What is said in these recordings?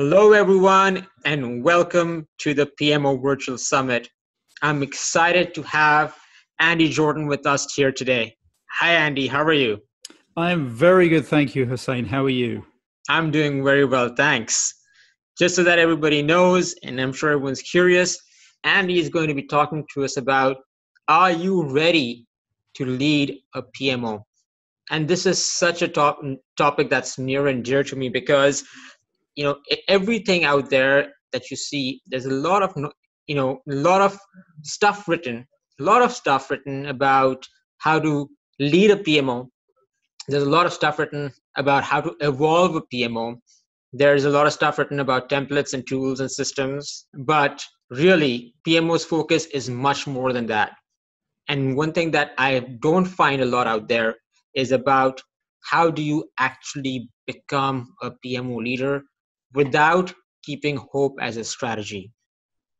Hello, everyone, and welcome to the PMO Virtual Summit. I'm excited to have Andy Jordan with us here today. Hi, Andy. How are you? I'm very good, thank you, Hussein. How are you? I'm doing very well, thanks. Just so that everybody knows, and I'm sure everyone's curious, Andy is going to be talking to us about, are you ready to lead a PMO? And this is such a topic that's near and dear to me because everything out there that you see, there's a lot of stuff written about how to lead a PMO. There's a lot of stuff written about how to evolve a PMO. There's a lot of stuff written about templates and tools and systems, but really PMO's focus is much more than that. And one thing that I don't find a lot out there is about how do you actually become a PMO leader without keeping hope as a strategy.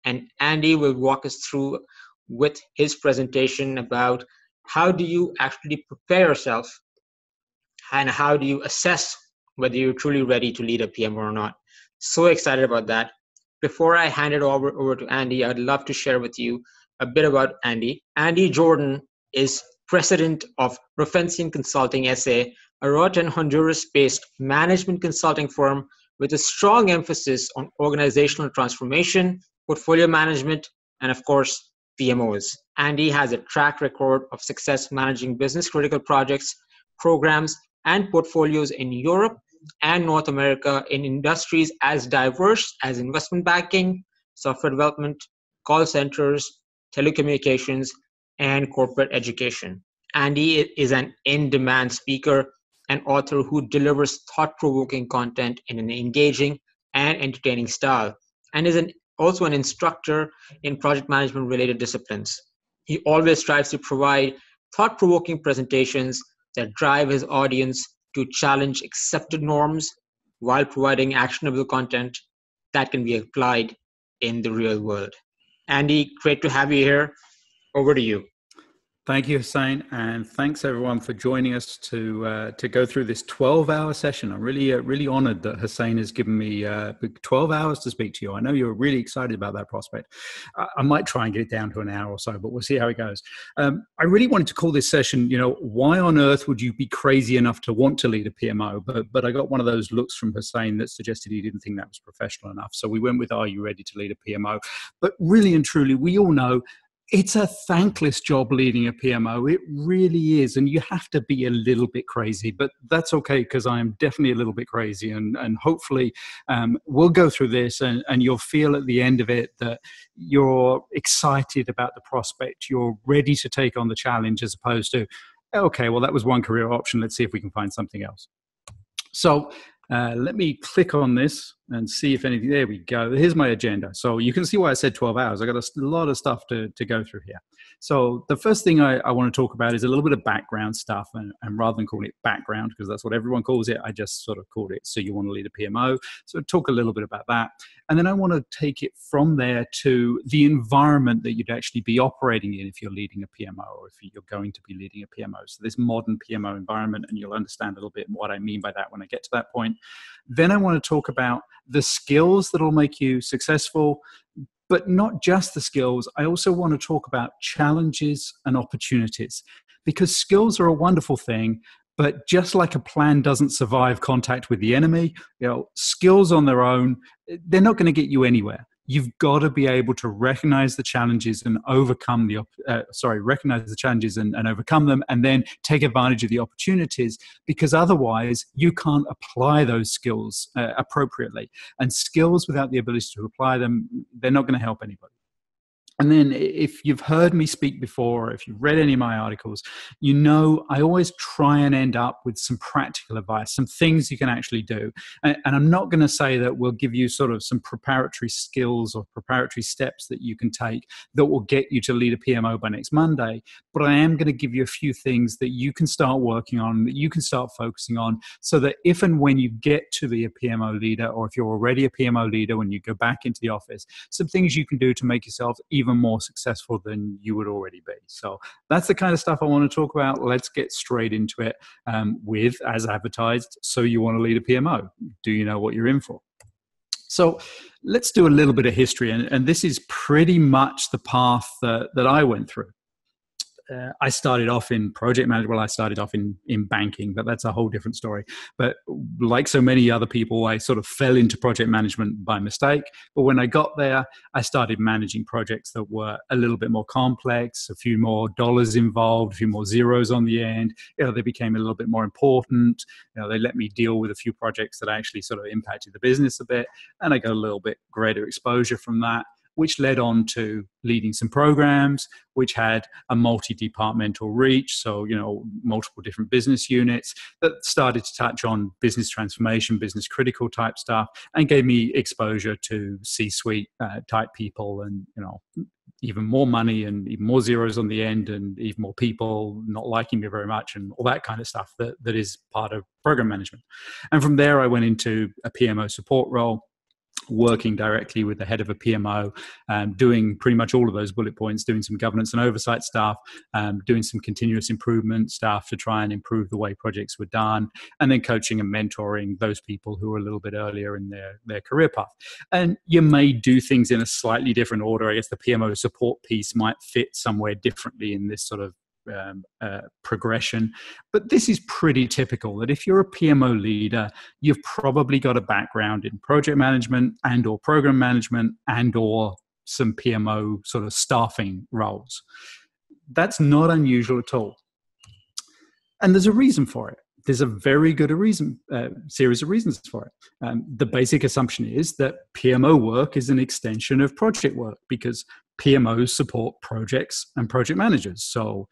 And Andy will walk us through with his presentation about how do you actually prepare yourself and how do you assess whether you're truly ready to lead a PMO or not. So excited about that. Before I hand it over to Andy, I'd love to share with you a bit about Andy. Andy Jordan is president of Profencion Consulting SA, a Roatan, Honduras-based management consulting firm with a strong emphasis on organizational transformation, portfolio management, and of course, PMOs. Andy has a track record of success managing business-critical projects, programs, and portfolios in Europe and North America in industries as diverse as investment banking, software development, call centers, telecommunications, and corporate education. Andy is an in-demand speaker and author who delivers thought-provoking content in an engaging and entertaining style, and is also an instructor in project management-related disciplines. He always strives to provide thought-provoking presentations that drive his audience to challenge accepted norms while providing actionable content that can be applied in the real world. Andy, great to have you here. Over to you. Thank you, Hussein, and thanks everyone for joining us to go through this 12-hour session. I'm really honored that Hussein has given me 12 hours to speak to you. I know you're really excited about that prospect. I might try and get it down to an hour or so, but we'll see how it goes. I really wanted to call this session, why on earth would you be crazy enough to want to lead a PMO? But I got one of those looks from Hussein that suggested he didn't think that was professional enough. So we went with, are you ready to lead a PMO? But really and truly, we all know it's a thankless job leading a PMO. It really is. And you have to be a little bit crazy, but that's okay because I am definitely a little bit crazy. And hopefully we'll go through this and you'll feel at the end of it that you're excited about the prospect. You're ready to take on the challenge as opposed to, okay, well, that was one career option. Let's see if we can find something else. So let me click on this and see if anything, there we go. Here's my agenda. So you can see why I said 12 hours. I got a lot of stuff to go through here. So the first thing I want to talk about is a little bit of background stuff. And rather than calling it background, because that's what everyone calls it, I just sort of called it, so you want to lead a PMO. So talk a little bit about that. And then I want to take it from there to the environment that you'd actually be operating in if you're leading a PMO or if you're going to be leading a PMO. So this modern PMO environment, and you'll understand a little bit what I mean by that when I get to that point. Then I want to talk about the skills that will make you successful, but not just the skills. I also want to talk about challenges and opportunities, because skills are a wonderful thing, but just like a plan doesn't survive contact with the enemy, skills on their own, they're not going to get you anywhere. You've got to be able to recognize the challenges and overcome recognize the challenges and overcome them, and then take advantage of the opportunities, because otherwise you can't apply those skills appropriately. And skills without the ability to apply them, they're not going to help anybody. And then if you've heard me speak before, or if you've read any of my articles, I always try and end up with some practical advice, some things you can actually do. And I'm not going to say that we'll give you sort of some preparatory skills or preparatory steps that you can take that will get you to lead a PMO by next Monday. But I am going to give you a few things that you can start working on, that you can start focusing on, so that if and when you get to be a PMO leader, or if you're already a PMO leader when you go back into the office, some things you can do to make yourself even more successful than you would already be. So that's the kind of stuff I want to talk about. Let's get straight into it with, as advertised, so you want to lead a PMO. Do you know what you're in for? So let's do a little bit of history. And this is pretty much the path that I went through. I started off in project management. Well, I started off in banking, but that's a whole different story. But like so many other people, I sort of fell into project management by mistake. But when I got there, I started managing projects that were a little bit more complex, a few more dollars involved, a few more zeros on the end. They became a little bit more important. They let me deal with a few projects that actually sort of impacted the business a bit. And I got a little bit greater exposure from that, which led on to leading some programs, which had a multi-departmental reach. So, multiple different business units that started to touch on business transformation, business critical type stuff, and gave me exposure to C-suite type people and, even more money and even more zeros on the end and even more people not liking me very much and all that kind of stuff that is part of program management. And from there, I went into a PMO support role, working directly with the head of a PMO, doing pretty much all of those bullet points, doing some governance and oversight stuff, doing some continuous improvement stuff to try and improve the way projects were done, and then coaching and mentoring those people who are a little bit earlier in their career path. And you may do things in a slightly different order. I guess the PMO support piece might fit somewhere differently in this sort of progression, but this is pretty typical that if you're a PMO leader, you've probably got a background in project management and or program management and or some PMO sort of staffing roles. That's not unusual at all, and there's a reason for it. There's a very good series of reasons for it. The basic assumption is that PMO work is an extension of project work because PMOs support projects and project managers. So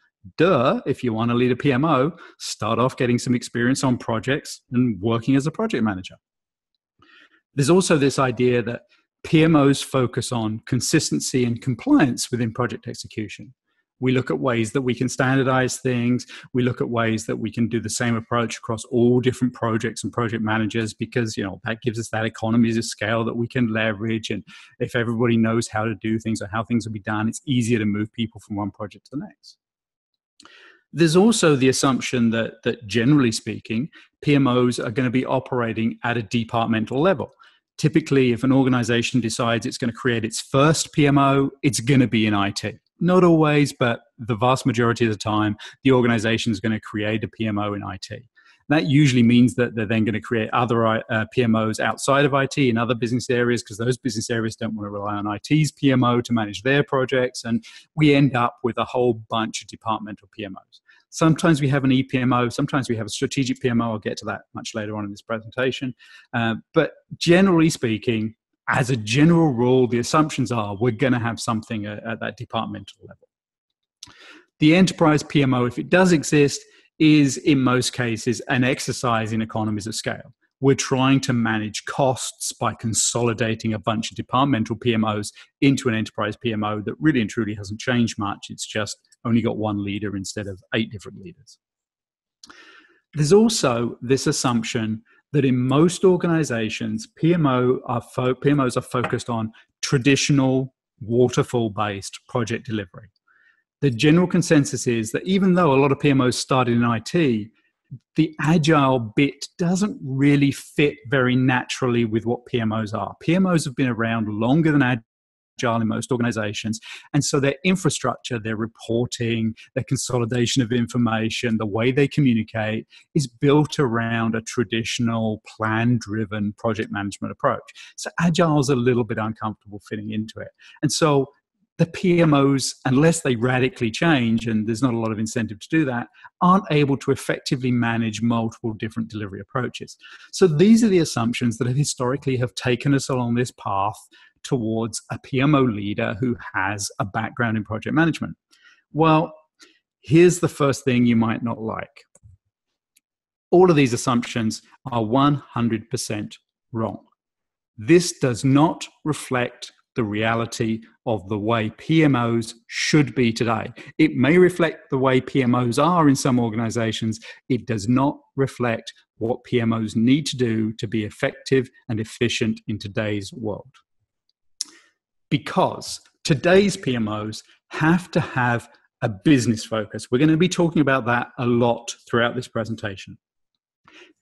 if you want to lead a PMO, start off getting some experience on projects and working as a project manager. There's also this idea that PMOs focus on consistency and compliance within project execution. We look at ways that we can standardize things. We look at ways that we can do the same approach across all different projects and project managers because, that gives us that economies of scale that we can leverage. And if everybody knows how to do things or how things will be done, it's easier to move people from one project to the next. There's also the assumption that generally speaking, PMOs are going to be operating at a departmental level. Typically, if an organization decides it's going to create its first PMO, it's going to be in IT. Not always, but the vast majority of the time, the organization is going to create a PMO in IT. That usually means that they're then going to create other PMOs outside of IT in other business areas because those business areas don't want to rely on IT's PMO to manage their projects. And we end up with a whole bunch of departmental PMOs. Sometimes we have an ePMO, sometimes we have a strategic PMO. I'll get to that much later on in this presentation. But generally speaking, as a general rule, the assumptions are we're going to have something at that departmental level. The enterprise PMO, if it does exist, is in most cases an exercise in economies of scale. We're trying to manage costs by consolidating a bunch of departmental PMOs into an enterprise PMO that really and truly hasn't changed much. It's just only got one leader instead of 8 different leaders. There's also this assumption that in most organizations, PMOs are focused on traditional waterfall-based project delivery. The general consensus is that even though a lot of PMOs started in IT, the agile bit doesn't really fit very naturally with what PMOs are. PMOs have been around longer than agile in most organizations. And so their infrastructure, their reporting, their consolidation of information, the way they communicate is built around a traditional plan-driven project management approach. So agile is a little bit uncomfortable fitting into it. And so the PMOs, unless they radically change, and there's not a lot of incentive to do that, aren't able to effectively manage multiple different delivery approaches. So these are the assumptions that historically have taken us along this path towards a PMO leader who has a background in project management. Well, here's the first thing you might not like. All of these assumptions are 100% wrong. This does not reflect the reality of the way PMOs should be today. It may reflect the way PMOs are in some organizations. It does not reflect what PMOs need to do to be effective and efficient in today's world. Because today's PMOs have to have a business focus. We're going to be talking about that a lot throughout this presentation.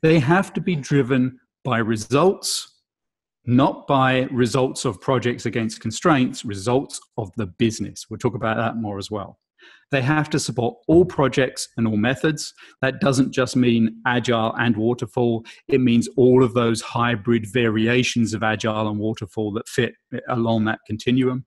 They have to be driven by results, not by results of projects against constraints, results of the business. We'll talk about that more as well. They have to support all projects and all methods. That doesn't just mean agile and waterfall. It means all of those hybrid variations of agile and waterfall that fit along that continuum.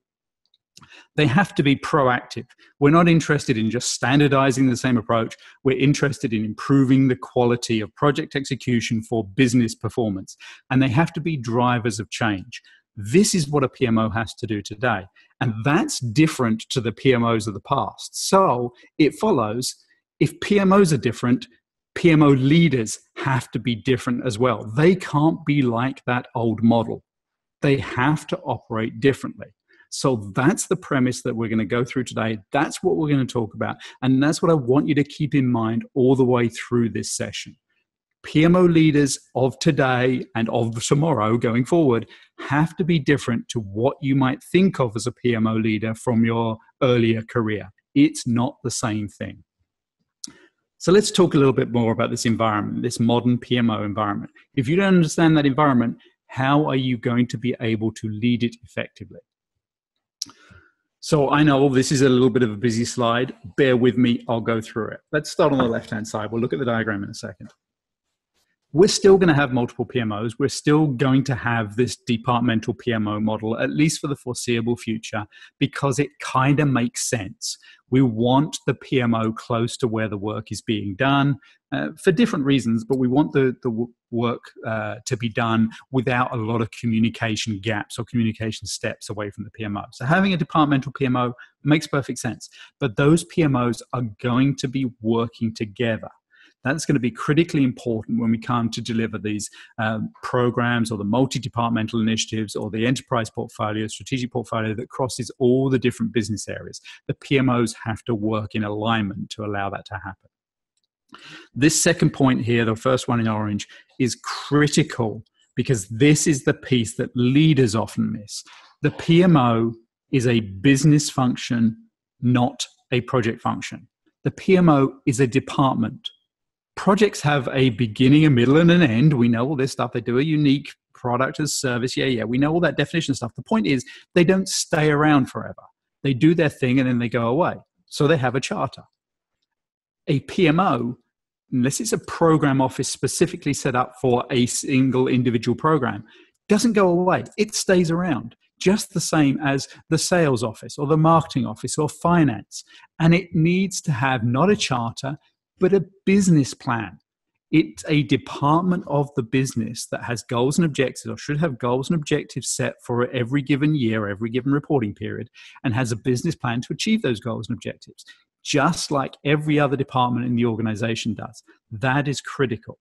They have to be proactive. We're not interested in just standardizing the same approach. We're interested in improving the quality of project execution for business performance. And they have to be drivers of change. This is what a PMO has to do today. And that's different to the PMOs of the past. So it follows, if PMOs are different, PMO leaders have to be different as well. They can't be like that old model. They have to operate differently. So that's the premise that we're going to go through today. That's what we're going to talk about. And that's what I want you to keep in mind all the way through this session. PMO leaders of today and of tomorrow going forward have to be different to what you might think of as a PMO leader from your earlier career. It's not the same thing. So let's talk a little bit more about this environment, this modern PMO environment. If you don't understand that environment, how are you going to be able to lead it effectively? So I know this is a little bit of a busy slide. Bear with me, I'll go through it. Let's start on the left-hand side. We'll look at the diagram in a second. We're still going to have multiple PMOs. We're still going to have this departmental PMO model, at least for the foreseeable future, because it kind of makes sense. We want the PMO close to where the work is being done for different reasons, but we want the work to be done without a lot of communication gaps or communication steps away from the PMO. So having a departmental PMO makes perfect sense, but those PMOs are going to be working together. That's going to be critically important when we come to deliver these programs or the multi-departmental initiatives or the enterprise portfolio, strategic portfolio that crosses all the different business areas. The PMOs have to work in alignment to allow that to happen. This second point here, the first one in orange, is critical because this is the piece that leaders often miss. The PMO is a business function, not a project function. The PMO is a department. Projects have a beginning, a middle, and an end. We know all this stuff. They do a unique product as service. Yeah. We know all that definition stuff. The point is they don't stay around forever. They do their thing and then they go away. So they have a charter. A PMO, unless it's a program office specifically set up for a single individual program, doesn't go away. It stays around, just the same as the sales office or the marketing office or finance. And it needs to have not a charter, but a business plan. It's a department of the business that has goals and objectives, or should have goals and objectives set for every given year, every given reporting period, and has a business plan to achieve those goals and objectives, just like every other department in the organization does. That is critical.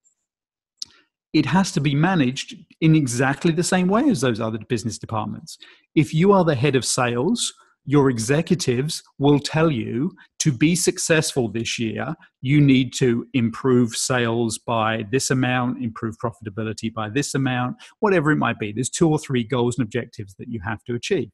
It has to be managed in exactly the same way as those other business departments. If you are the head of sales, your executives will tell you to be successful this year, you need to improve sales by this amount, improve profitability by this amount, whatever it might be. There's 2 or 3 goals and objectives that you have to achieve.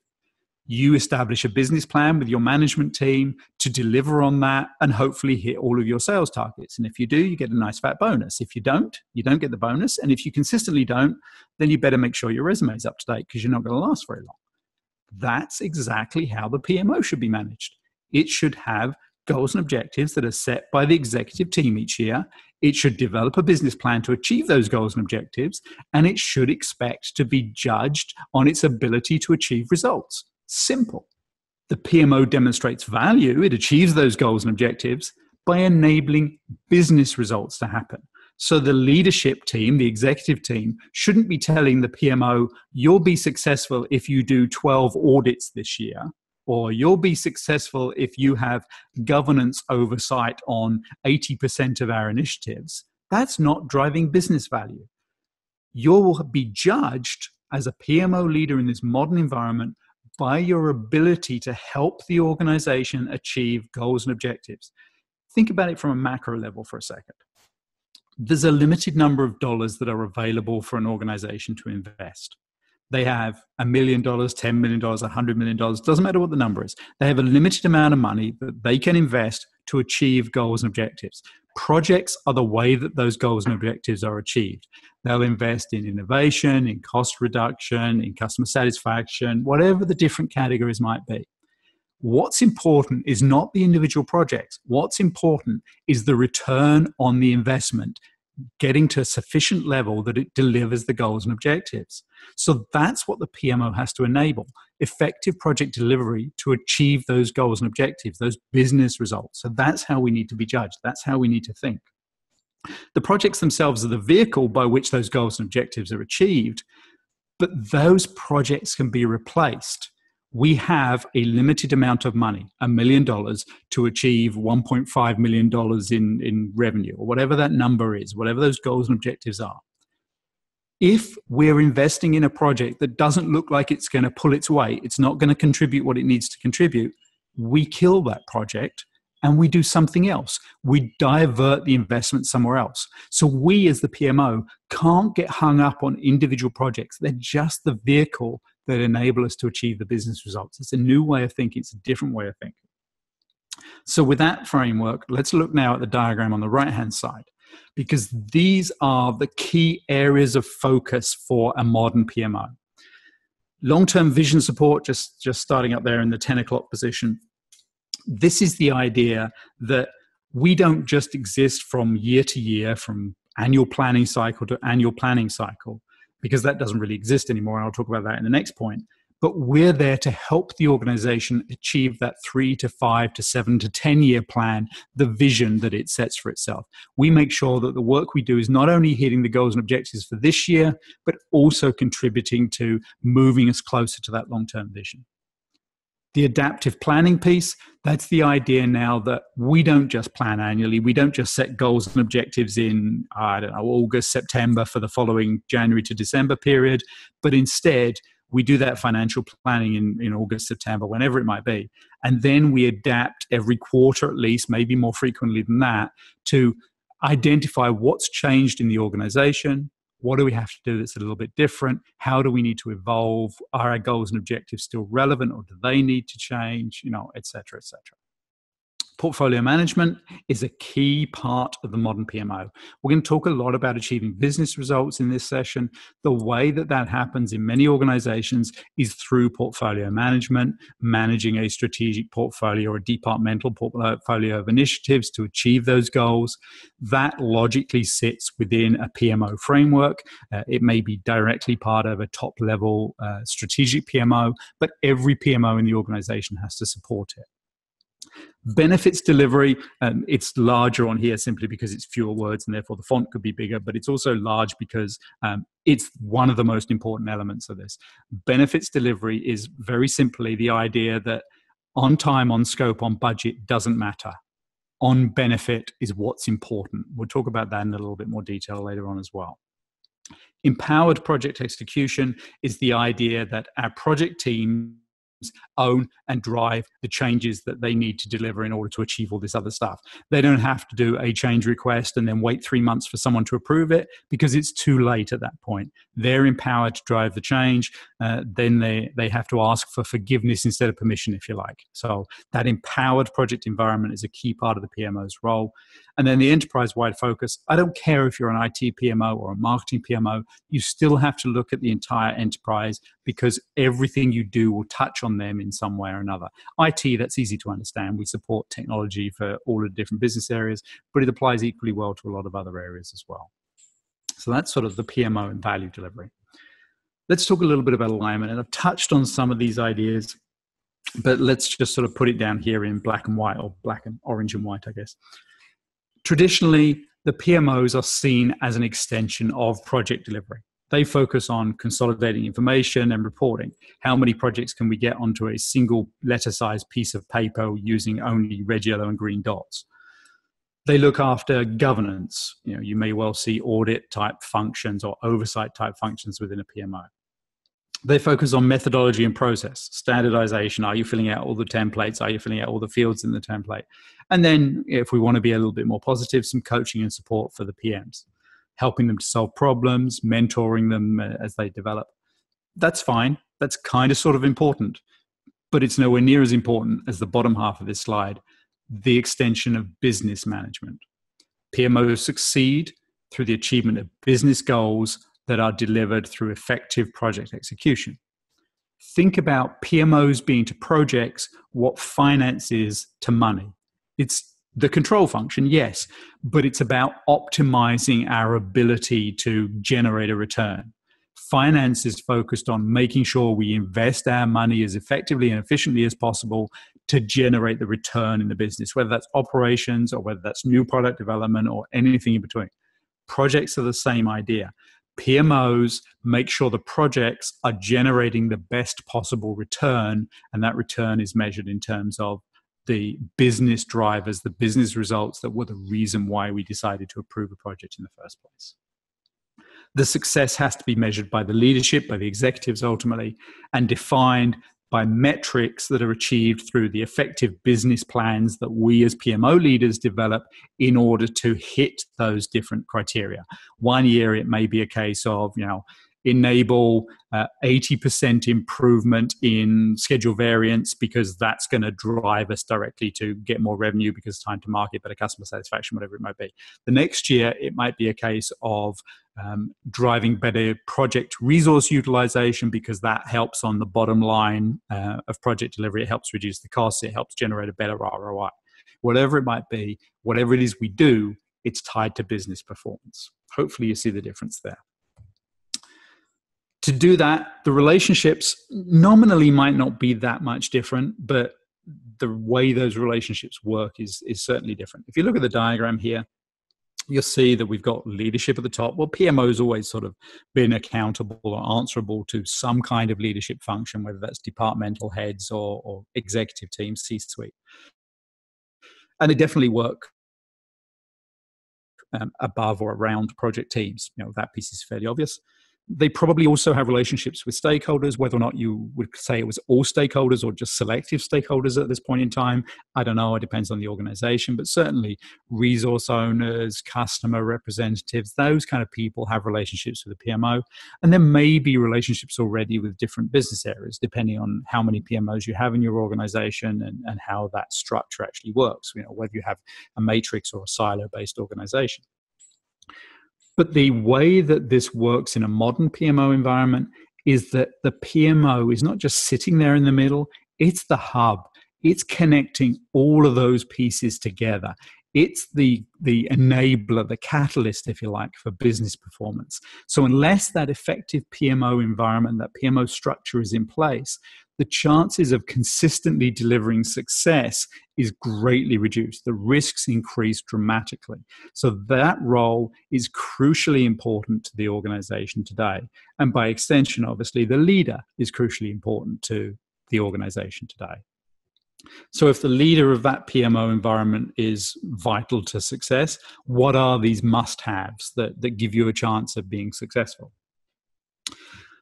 You establish a business plan with your management team to deliver on that and hopefully hit all of your sales targets. And if you do, you get a nice fat bonus. If you don't, you don't get the bonus. And if you consistently don't, then you better make sure your resume is up to date because you're not going to last very long. That's exactly how the PMO should be managed. It should have goals and objectives that are set by the executive team each year. It should develop a business plan to achieve those goals and objectives, and it should expect to be judged on its ability to achieve results. Simple. The PMO demonstrates value. It achieves those goals and objectives by enabling business results to happen. So the leadership team, the executive team, shouldn't be telling the PMO, you'll be successful if you do 12 audits this year, or you'll be successful if you have governance oversight on 80% of our initiatives. That's not driving business value. You'll be judged as a PMO leader in this modern environment by your ability to help the organization achieve goals and objectives. Think about it from a macro level for a second. There's a limited number of dollars that are available for an organization to invest. They have $1 million, $10 million, $100 million, doesn't matter what the number is. They have a limited amount of money that they can invest to achieve goals and objectives. Projects are the way that those goals and objectives are achieved. They'll invest in innovation, in cost reduction, in customer satisfaction, whatever the different categories might be. What's important is not the individual projects. What's important is the return on the investment, getting to a sufficient level that it delivers the goals and objectives. So that's what the PMO has to enable: effective project delivery to achieve those goals and objectives, those business results. So that's how we need to be judged. That's how we need to think. The projects themselves are the vehicle by which those goals and objectives are achieved, but those projects can be replaced. We have a limited amount of money, $1 million, to achieve $1.5 million in revenue, or whatever that number is, whatever those goals and objectives are. If we're investing in a project that doesn't look like it's going to pull its weight, it's not going to contribute what it needs to contribute, we kill that project and we do something else. We divert the investment somewhere else. So we as the PMO can't get hung up on individual projects. They're just the vehicle that enable us to achieve the business results. It's a new way of thinking. It's a different way of thinking. So with that framework, let's look now at the diagram on the right-hand side, because these are the key areas of focus for a modern PMO. Long-term vision support, just starting up there in the 10 o'clock position. This is the idea that we don't just exist from year to year, from annual planning cycle to annual planning cycle, because that doesn't really exist anymore. And I'll talk about that in the next point. But we're there to help the organization achieve that 3 to 5 to 7 to 10 year plan, the vision that it sets for itself. We make sure that the work we do is not only hitting the goals and objectives for this year, but also contributing to moving us closer to that long-term vision. The adaptive planning piece, that's the idea now that we don't just plan annually. We don't just set goals and objectives in, August, September for the following January to December period, but instead we do that financial planning in August, September, whenever it might be. And then we adapt every quarter, at least, maybe more frequently than that, to identify what's changed in the organization. What do we have to do that's a little bit different? How do we need to evolve? Are our goals and objectives still relevant, or do they need to change? Et cetera, et cetera. Portfolio management is a key part of the modern PMO. We're going to talk a lot about achieving business results in this session. The way that happens in many organizations is through portfolio management, managing a strategic portfolio or a departmental portfolio of initiatives to achieve those goals. That logically sits within a PMO framework. It may be directly part of a top-level strategic PMO, but every PMO in the organization has to support it. Benefits delivery, it's larger on here simply because it's fewer words and therefore the font could be bigger, but it's also large because it's one of the most important elements of this. Benefits delivery is very simply the idea that on time, on scope, on budget doesn't matter. On benefit is what's important. We'll talk about that in a little bit more detail later on as well. Empowered project execution is the idea that our project team own and drive the changes that they need to deliver in order to achieve all this other stuff. They don't have to do a change request and then wait 3 months for someone to approve it because it's too late at that point. They're empowered to drive the change. Then they have to ask for forgiveness instead of permission, if you like. So that empowered project environment is a key part of the PMO's role. And then the enterprise-wide focus, I don't care if you're an IT PMO or a marketing PMO, you still have to look at the entire enterprise because everything you do will touch on them in some way or another. IT, that's easy to understand. We support technology for all the different business areas, but it applies equally well to a lot of other areas as well. So that's sort of the PMO and value delivery. Let's talk a little bit about alignment. And I've touched on some of these ideas, but let's just sort of put it down here in black and white, or black and orange and white, I guess. Traditionally, the PMOs are seen as an extension of project delivery. They focus on consolidating information and reporting. How many projects can we get onto a single letter-sized piece of paper using only red, yellow, and green dots? They look after governance. You may well see audit-type functions or oversight-type functions within a PMO. They focus on methodology and process, standardization. Are you filling out all the templates? Are you filling out all the fields in the template? And then, if we want to be a little bit more positive, some coaching and support for the PMs, helping them to solve problems, mentoring them as they develop. That's fine. That's kind of sort of important, but it's nowhere near as important as the bottom half of this slide, the extension of business management. PMOs succeed through the achievement of business goals that are delivered through effective project execution. Think about PMOs being to projects what finance is to money. It's the control function, yes, but it's about optimizing our ability to generate a return. Finance is focused on making sure we invest our money as effectively and efficiently as possible to generate the return in the business, whether that's operations or whether that's new product development or anything in between. Projects are the same idea. PMOs make sure the projects are generating the best possible return, and that return is measured in terms of the business drivers, the business results that were the reason why we decided to approve a project in the first place. The success has to be measured by the leadership, by the executives ultimately, and defined by metrics that are achieved through the effective business plans that we as PMO leaders develop in order to hit those different criteria. One year it may be a case of, enable 80% improvement in schedule variance because that's going to drive us directly to get more revenue because time to market, better customer satisfaction, whatever it might be. The next year, it might be a case of driving better project resource utilization because that helps on the bottom line of project delivery. It helps reduce the costs. It helps generate a better ROI. Whatever it might be, whatever it is we do, it's tied to business performance. Hopefully you see the difference there. To do that, the relationships nominally might not be that much different, but the way those relationships work is certainly different. If you look at the diagram here, you'll see that we've got leadership at the top. Well, PMO's always sort of been accountable or answerable to some kind of leadership function, whether that's departmental heads or executive teams, C-suite. And they definitely work above or around project teams. That piece is fairly obvious. They probably also have relationships with stakeholders, whether or not you would say it was all stakeholders or just selective stakeholders at this point in time. I don't know. It depends on the organization, but certainly resource owners, customer representatives, those kind of people have relationships with the PMO. And there may be relationships already with different business areas, depending on how many PMOs you have in your organization and how that structure actually works, whether you have a matrix or a silo-based organization. But the way that this works in a modern PMO environment is that the PMO is not just sitting there in the middle, it's the hub. It's connecting all of those pieces together. It's the enabler, the catalyst, if you like, for business performance. So unless that effective PMO environment, that PMO structure is in place, the chances of consistently delivering success is greatly reduced. The risks increase dramatically. So that role is crucially important to the organization today. And by extension, obviously, the leader is crucially important to the organization today. So if the leader of that PMO environment is vital to success, what are these must-haves that give you a chance of being successful?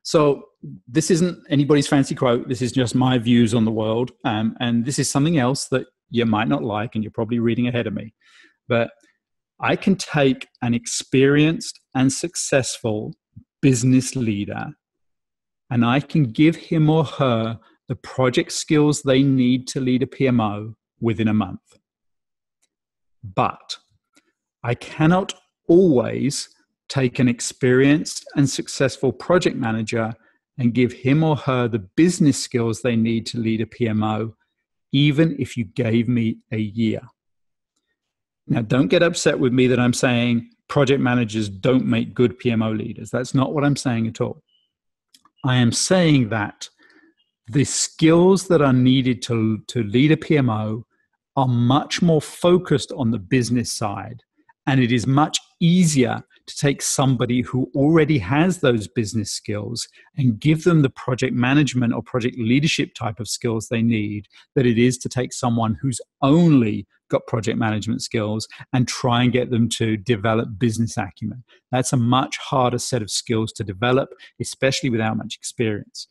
So this isn't anybody's fancy quote. This is just my views on the world. And this is something else that you might not like, and you're probably reading ahead of me. But I can take an experienced and successful business leader, and I can give him or her the project skills they need to lead a PMO within a month. But I cannot always take an experienced and successful project manager and give him or her the business skills they need to lead a PMO, even if you gave me a year. Now, don't get upset with me that I'm saying project managers don't make good PMO leaders. That's not what I'm saying at all. I am saying that the skills that are needed to lead a PMO are much more focused on the business side. And it is much easier to take somebody who already has those business skills and give them the project management or project leadership type of skills they need than it is to take someone who's only got project management skills and try and get them to develop business acumen. That's a much harder set of skills to develop, especially without much experience.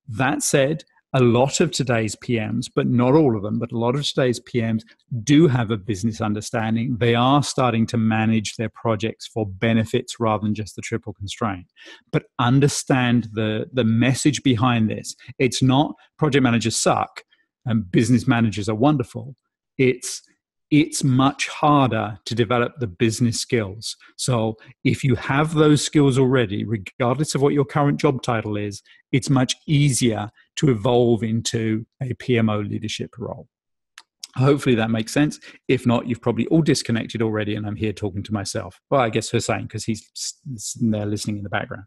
That said, a lot of today's PMs, but not all of them, but a lot of today's PMs do have a business understanding. They are starting to manage their projects for benefits rather than just the triple constraint. But understand the message behind this. It's not project managers suck and business managers are wonderful. It's much harder to develop the business skills. So if you have those skills already, regardless of what your current job title is, it's much easier to evolve into a PMO leadership role. Hopefully that makes sense. If not, you've probably all disconnected already and I'm here talking to myself. Well, I guess Hussein, because he's sitting there listening in the background.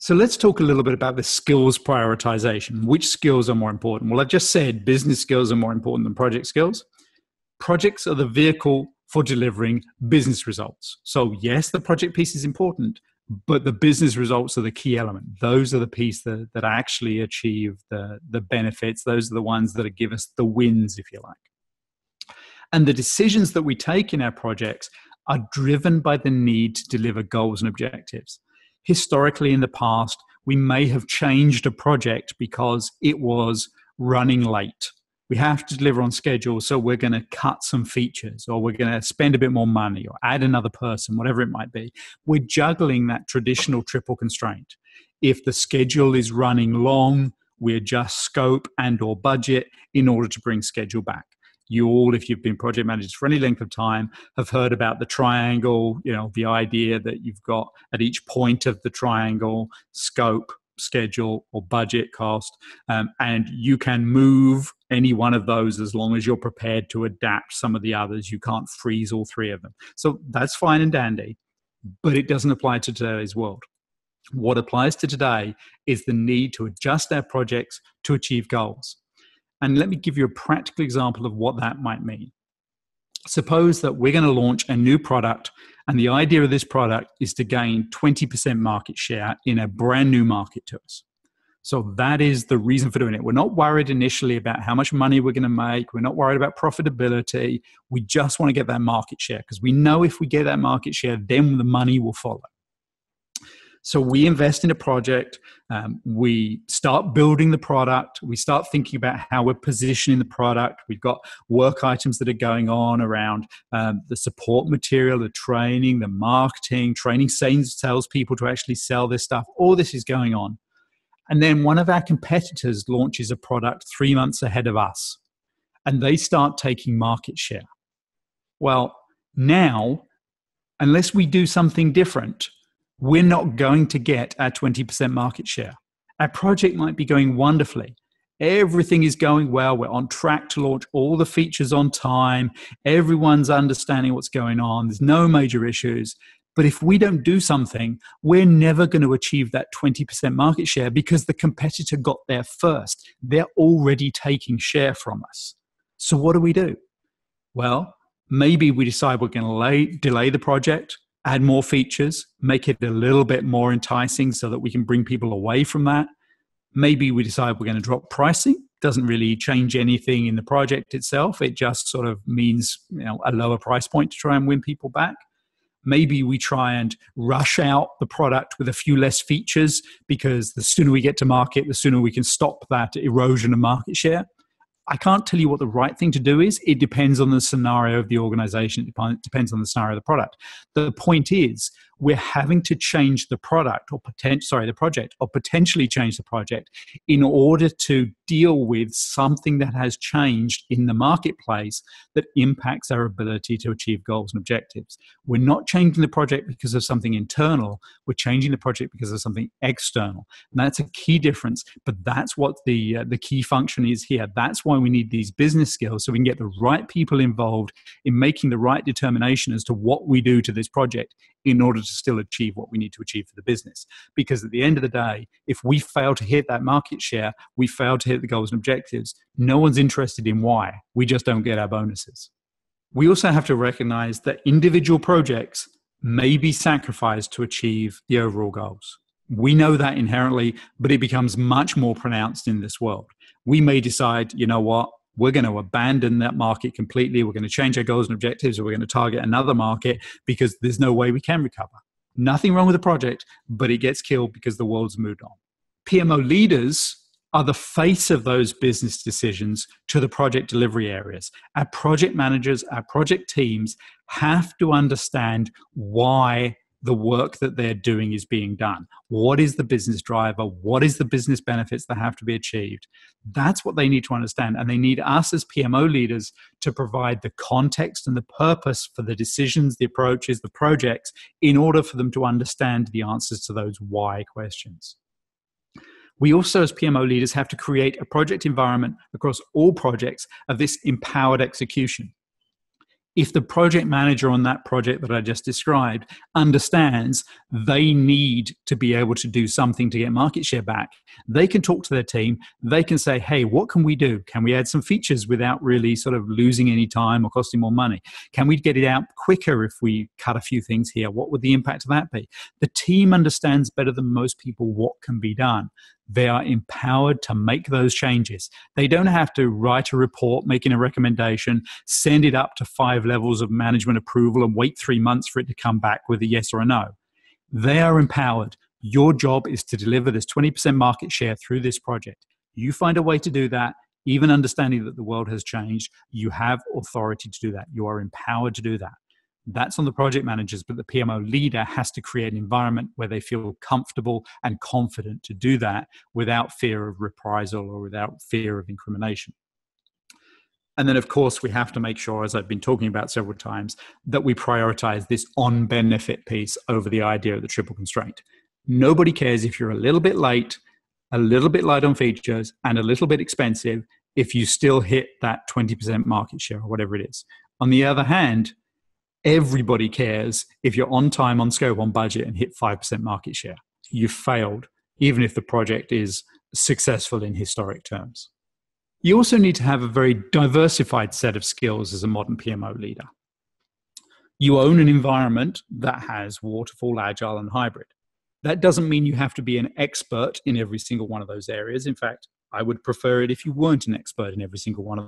So let's talk a little bit about the skills prioritization. Which skills are more important? Well, I've just said business skills are more important than project skills. Projects are the vehicle for delivering business results. So yes, the project piece is important, but the business results are the key element. Those are the piece that actually achieve the benefits. Those are the ones that give us the wins, if you like. And the decisions that we take in our projects are driven by the need to deliver goals and objectives. Historically, in the past, we may have changed a project because it was running late. We have to deliver on schedule, so we're going to cut some features, or we're going to spend a bit more money, or add another person, whatever it might be. We're juggling that traditional triple constraint. If the schedule is running long, we adjust scope and or budget in order to bring schedule back. You all, if you've been project managers for any length of time, have heard about the triangle, the idea that you've got at each point of the triangle, scope, schedule, or budget cost, and you can move any one of those as long as you're prepared to adapt some of the others. You can't freeze all three of them. So that's fine and dandy, but it doesn't apply to today's world. What applies to today is the need to adjust our projects to achieve goals. And let me give you a practical example of what that might mean. Suppose that we're going to launch a new product, and the idea of this product is to gain 20% market share in a brand new market to us. So that is the reason for doing it. We're not worried initially about how much money we're going to make. We're not worried about profitability. We just want to get that market share, because we know if we get that market share, then the money will follow. So we invest in a project, we start building the product, we start thinking about how we're positioning the product. We've got work items that are going on around the support material, the training, the marketing, training salespeople to actually sell this stuff. All this is going on. And then one of our competitors launches a product 3 months ahead of us, and they start taking market share. Well, now, unless we do something different, we're not going to get our 20% market share. Our project might be going wonderfully. Everything is going well. We're on track to launch all the features on time. Everyone's understanding what's going on. There's no major issues. But if we don't do something, we're never going to achieve that 20% market share, because the competitor got there first. They're already taking share from us. So what do? Well, maybe we decide we're going to delay the project, add more features, make it a little bit more enticing so that we can bring people away from that. Maybe we decide we're going to drop pricing. Doesn't really change anything in the project itself. It just sort of means a lower price point to try and win people back. Maybe we try and rush out the product with a few less features, because the sooner we get to market, the sooner we can stop that erosion of market share. I can't tell you what the right thing to do is. It depends on the scenario of the organization. It depends on the scenario of the product. The point is, we're having to change the project, or potentially change the project in order to deal with something that has changed in the marketplace that impacts our ability to achieve goals and objectives. We're not changing the project because of something internal. We're changing the project because of something external. And that's a key difference, but that's what the key function is here. That's why we need these business skills, so we can get the right people involved in making the right determination as to what we do to this project in order to still achieve what we need to achieve for the business. Because at the end of the day, if we fail to hit that market share, we fail to hit the goals and objectives. No one's interested in why. We just don't get our bonuses. We also have to recognize that individual projects may be sacrificed to achieve the overall goals. We know that inherently, but it becomes much more pronounced in this world. We may decide, we're going to abandon that market completely. We're going to change our goals and objectives, or we're going to target another market because there's no way we can recover. Nothing wrong with the project, but it gets killed because the world's moved on. PMO leaders are the face of those business decisions to the project delivery areas. Our project managers, our project teams have to understand why the work that they're doing is being done. What is the business driver? What is the business benefits that have to be achieved? That's what they need to understand. And they need us as PMO leaders to provide the context and the purpose for the decisions, the approaches, the projects, in order for them to understand the answers to those why questions. We also, as PMO leaders, have to create a project environment across all projects of this empowered execution. If the project manager on that project that I just described understands they need to be able to do something to get market share back, they can talk to their team. They can say, hey, what can we do? Can we add some features without really sort of losing any time or costing more money? Can we get it out quicker if we cut a few things here? What would the impact of that be? The team understands better than most people what can be done. They are empowered to make those changes. They don't have to write a report, making a recommendation, send it up to 5 levels of management approval and wait 3 months for it to come back with a yes or a no. They are empowered. Your job is to deliver this 20% market share through this project. You find a way to do that, even understanding that the world has changed. You have authority to do that. You are empowered to do that. That's on the project managers, but the PMO leader has to create an environment where they feel comfortable and confident to do that without fear of reprisal or without fear of incrimination. And then, of course, we have to make sure, as I've been talking about several times, that we prioritize this on-benefit piece over the idea of the triple constraint. Nobody cares if you're a little bit light on features, and a little bit expensive if you still hit that 20% market share or whatever it is. On the other hand, everybody cares if you're on time, on scope, on budget, and hit 5% market share. You've failed, even if the project is successful in historic terms. You also need to have a very diversified set of skills as a modern PMO leader. You own an environment that has waterfall, agile, and hybrid. That doesn't mean you have to be an expert in every single one of those areas. In fact, I would prefer it if you weren't an expert in every single one of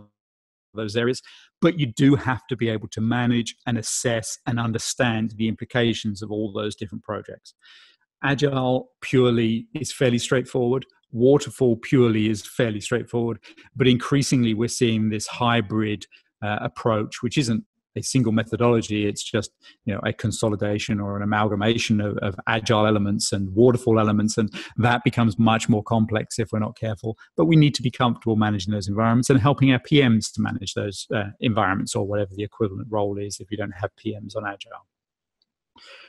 those areas, but you do have to be able to manage and assess and understand the implications of all those different projects. Agile purely is fairly straightforward. Waterfall purely is fairly straightforward, but increasingly we're seeing this hybrid approach, which isn't a single methodology. It's just, a consolidation or an amalgamation of agile elements and waterfall elements, and that becomes much more complex if we're not careful. But we need to be comfortable managing those environments and helping our PMs to manage those environments, or whatever the equivalent role is if you don't have PMs on agile.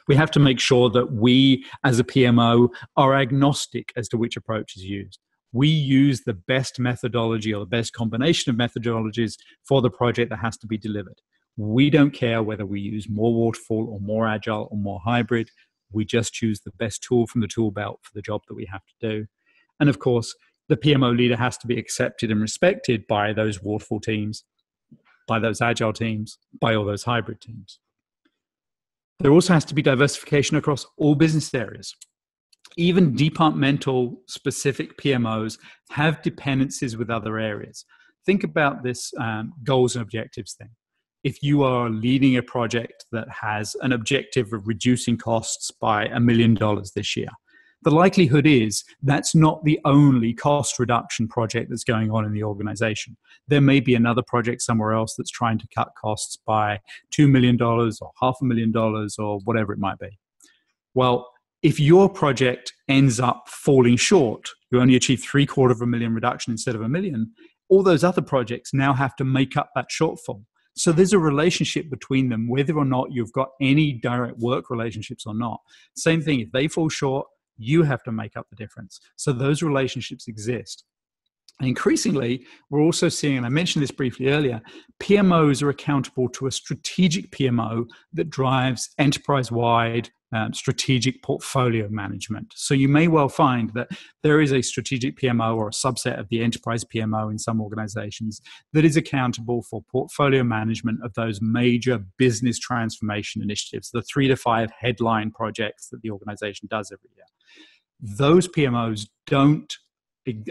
We have to make sure that we, as a PMO, are agnostic as to which approach is used. We use the best methodology or the best combination of methodologies for the project that has to be delivered. We don't care whether we use more waterfall or more agile or more hybrid. We just choose the best tool from the tool belt for the job that we have to do. And of course, the PMO leader has to be accepted and respected by those waterfall teams, by those agile teams, by all those hybrid teams. There also has to be diversification across all business areas. Even departmental specific PMOs have dependencies with other areas. Think about this goals and objectives thing. If you are leading a project that has an objective of reducing costs by $1 million this year, the likelihood is that's not the only cost reduction project that's going on in the organization. There may be another project somewhere else that's trying to cut costs by $2 million or $500,000 or whatever it might be. Well, if your project ends up falling short, you only achieve $750,000 reduction instead of $1 million, all those other projects now have to make up that shortfall. So there's a relationship between them, whether or not you've got any direct work relationships or not. Same thing, if they fall short, you have to make up the difference. So those relationships exist. And increasingly, we're also seeing, and I mentioned this briefly earlier, PMOs are accountable to a strategic PMO that drives enterprise-wide strategic portfolio management. So you may well find that there is a strategic PMO or a subset of the enterprise PMO in some organizations that is accountable for portfolio management of those major business transformation initiatives, the 3 to 5 headline projects that the organization does every year. Those PMOs don't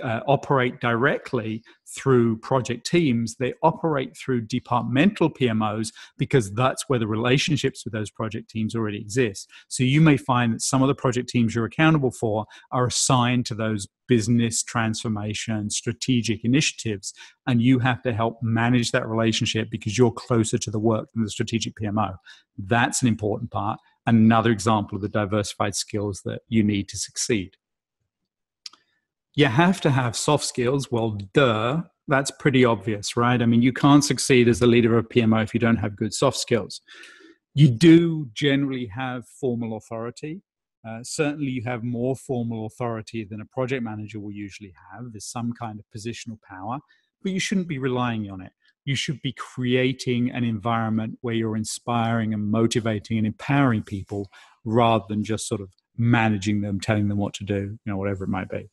operate directly through project teams. They operate through departmental PMOs because that's where the relationships with those project teams already exist. So you may find that some of the project teams you're accountable for are assigned to those business transformation, strategic initiatives, and you have to help manage that relationship because you're closer to the work than the strategic PMO. That's an important part. Another example of the diversified skills that you need to succeed. You have to have soft skills. Well, duh, that's pretty obvious, right? I mean, you can't succeed as the leader of PMO if you don't have good soft skills. You do generally have formal authority. Certainly, you have more formal authority than a project manager will usually have. There's some kind of positional power, but you shouldn't be relying on it. You should be creating an environment where you're inspiring and motivating and empowering people rather than just sort of managing them, telling them what to do, whatever it might be.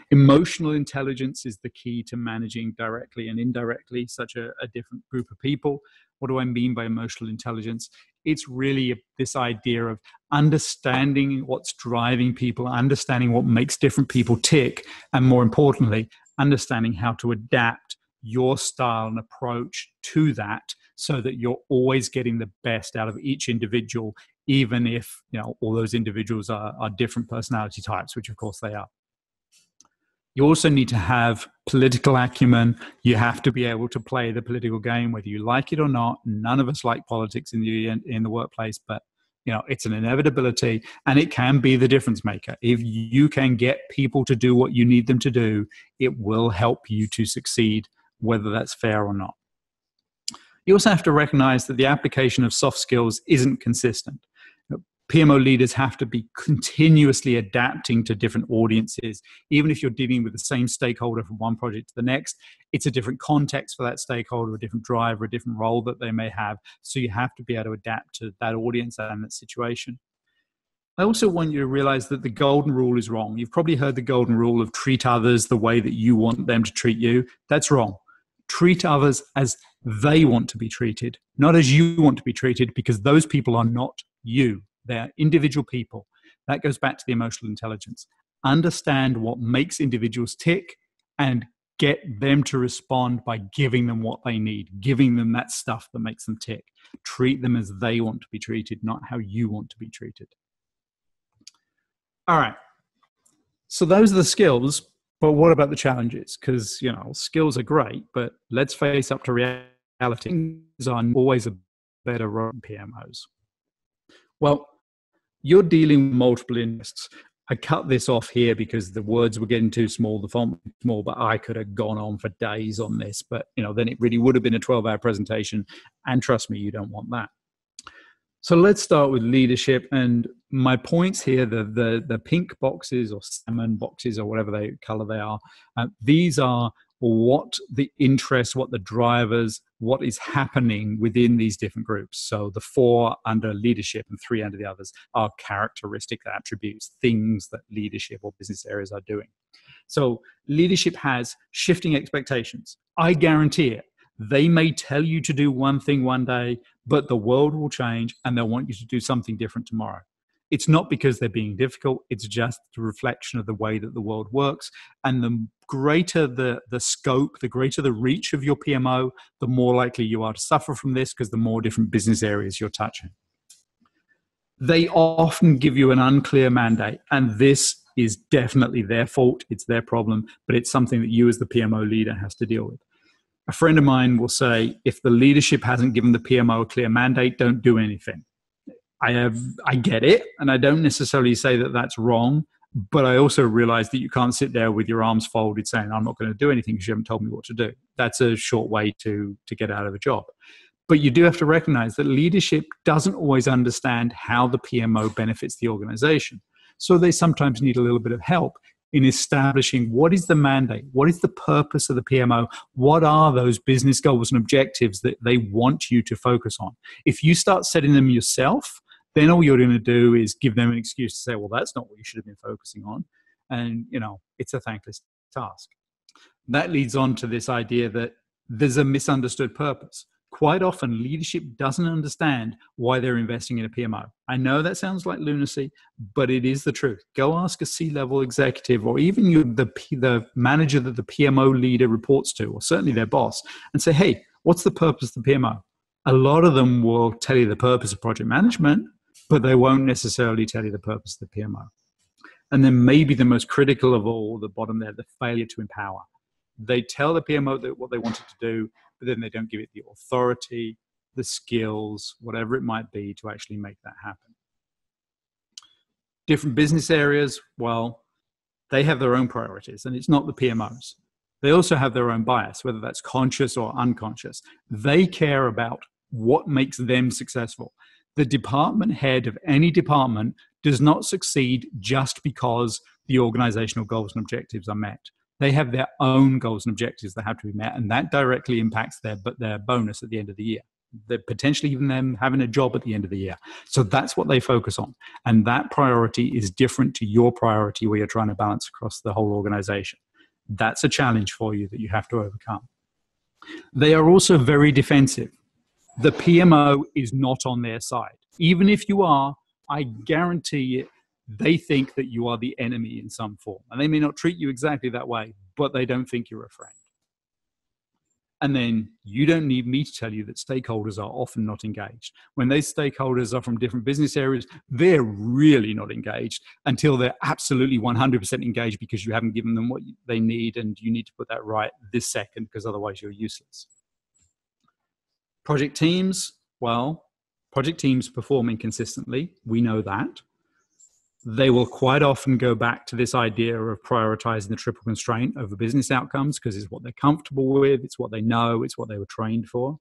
Emotional intelligence is the key to managing directly and indirectly such a different group of people. What do I mean by emotional intelligence? It's really this idea of understanding what's driving people, understanding what makes different people tick, and more importantly, understanding how to adapt your style and approach to that so that you're always getting the best out of each individual, even if all those individuals are different personality types, which of course they are. You also need to have political acumen. You have to be able to play the political game, whether you like it or not. None of us like politics in the workplace, but it's an inevitability, and it can be the difference maker. If you can get people to do what you need them to do, it will help you to succeed, whether that's fair or not. You also have to recognize that the application of soft skills isn't consistent. PMO leaders have to be continuously adapting to different audiences. Even if you're dealing with the same stakeholder from one project to the next, it's a different context for that stakeholder, a different driver, a different role that they may have. So you have to be able to adapt to that audience and that situation. I also want you to realize that the golden rule is wrong. You've probably heard the golden rule of treat others the way that you want them to treat you. That's wrong. Treat others as they want to be treated, not as you want to be treated, because those people are not you. They're individual people. That goes back to the emotional intelligence. Understand what makes individuals tick and get them to respond by giving them what they need, giving them that stuff that makes them tick. Treat them as they want to be treated, not how you want to be treated. All right. So those are the skills, but what about the challenges? Because, skills are great, but let's face up to reality. Things are always a better role in PMOs. Well, you're dealing with multiple interests. I cut this off here because the words were getting too small, the font was small, but I could have gone on for days on this. But, then it really would have been a 12-hour presentation. And trust me, you don't want that. So let's start with leadership. And my points here, the pink boxes or salmon boxes or whatever color they are, these are what the interests, what the drivers, what is happening within these different groups. So the 4 under leadership and 3 under the others are characteristic attributes, things that leadership or business areas are doing. So leadership has shifting expectations. I guarantee it. They may tell you to do one thing one day, but the world will change and they'll want you to do something different tomorrow. It's not because they're being difficult. It's just a reflection of the way that the world works. And the greater the scope, the greater the reach of your PMO, the more likely you are to suffer from this because the more different business areas you're touching. They often give you an unclear mandate, and this is definitely their fault. It's their problem, but it's something that you as the PMO leader has to deal with. A friend of mine will say, if the leadership hasn't given the PMO a clear mandate, don't do anything. I get it, and I don't necessarily say that that's wrong, but I also realize that you can't sit there with your arms folded saying, I'm not going to do anything because you haven't told me what to do. That's a short way to get out of a job. But you do have to recognize that leadership doesn't always understand how the PMO benefits the organization. So they sometimes need a little bit of help in establishing what is the mandate, what is the purpose of the PMO, what are those business goals and objectives that they want you to focus on. If you start setting them yourself, then all you're going to do is give them an excuse to say, well, that's not what you should have been focusing on. And, it's a thankless task. That leads on to this idea that there's a misunderstood purpose. Quite often, leadership doesn't understand why they're investing in a PMO. I know that sounds like lunacy, but it is the truth. Go ask a C-level executive or even the manager that the PMO leader reports to, or certainly their boss, and say, hey, what's the purpose of the PMO? A lot of them will tell you the purpose of project management, but they won't necessarily tell you the purpose of the PMO. And then maybe the most critical of all, the bottom there, the failure to empower. They tell the PMO that what they wanted to do, but then they don't give it the authority, the skills, whatever it might be to actually make that happen. Different business areas, well, they have their own priorities, and it's not the PMOs. They also have their own bias, whether that's conscious or unconscious. They care about what makes them successful. The department head of any department does not succeed just because the organizational goals and objectives are met. They have their own goals and objectives that have to be met, and that directly impacts their bonus at the end of the year. They're potentially even them having a job at the end of the year. So that's what they focus on. And that priority is different to your priority where you're trying to balance across the whole organization. That's a challenge for you that you have to overcome. They are also very defensive. The PMO is not on their side. Even if you are, I guarantee it, they think that you are the enemy in some form. And they may not treat you exactly that way, but they don't think you're a friend. And then you don't need me to tell you that stakeholders are often not engaged. When those stakeholders are from different business areas, they're really not engaged until they're absolutely 100% engaged because you haven't given them what they need, and you need to put that right this second because otherwise you're useless. Project teams, well, project teams perform inconsistently. We know that. They will quite often go back to this idea of prioritizing the triple constraint over business outcomes because it's what they're comfortable with, it's what they know, it's what they were trained for.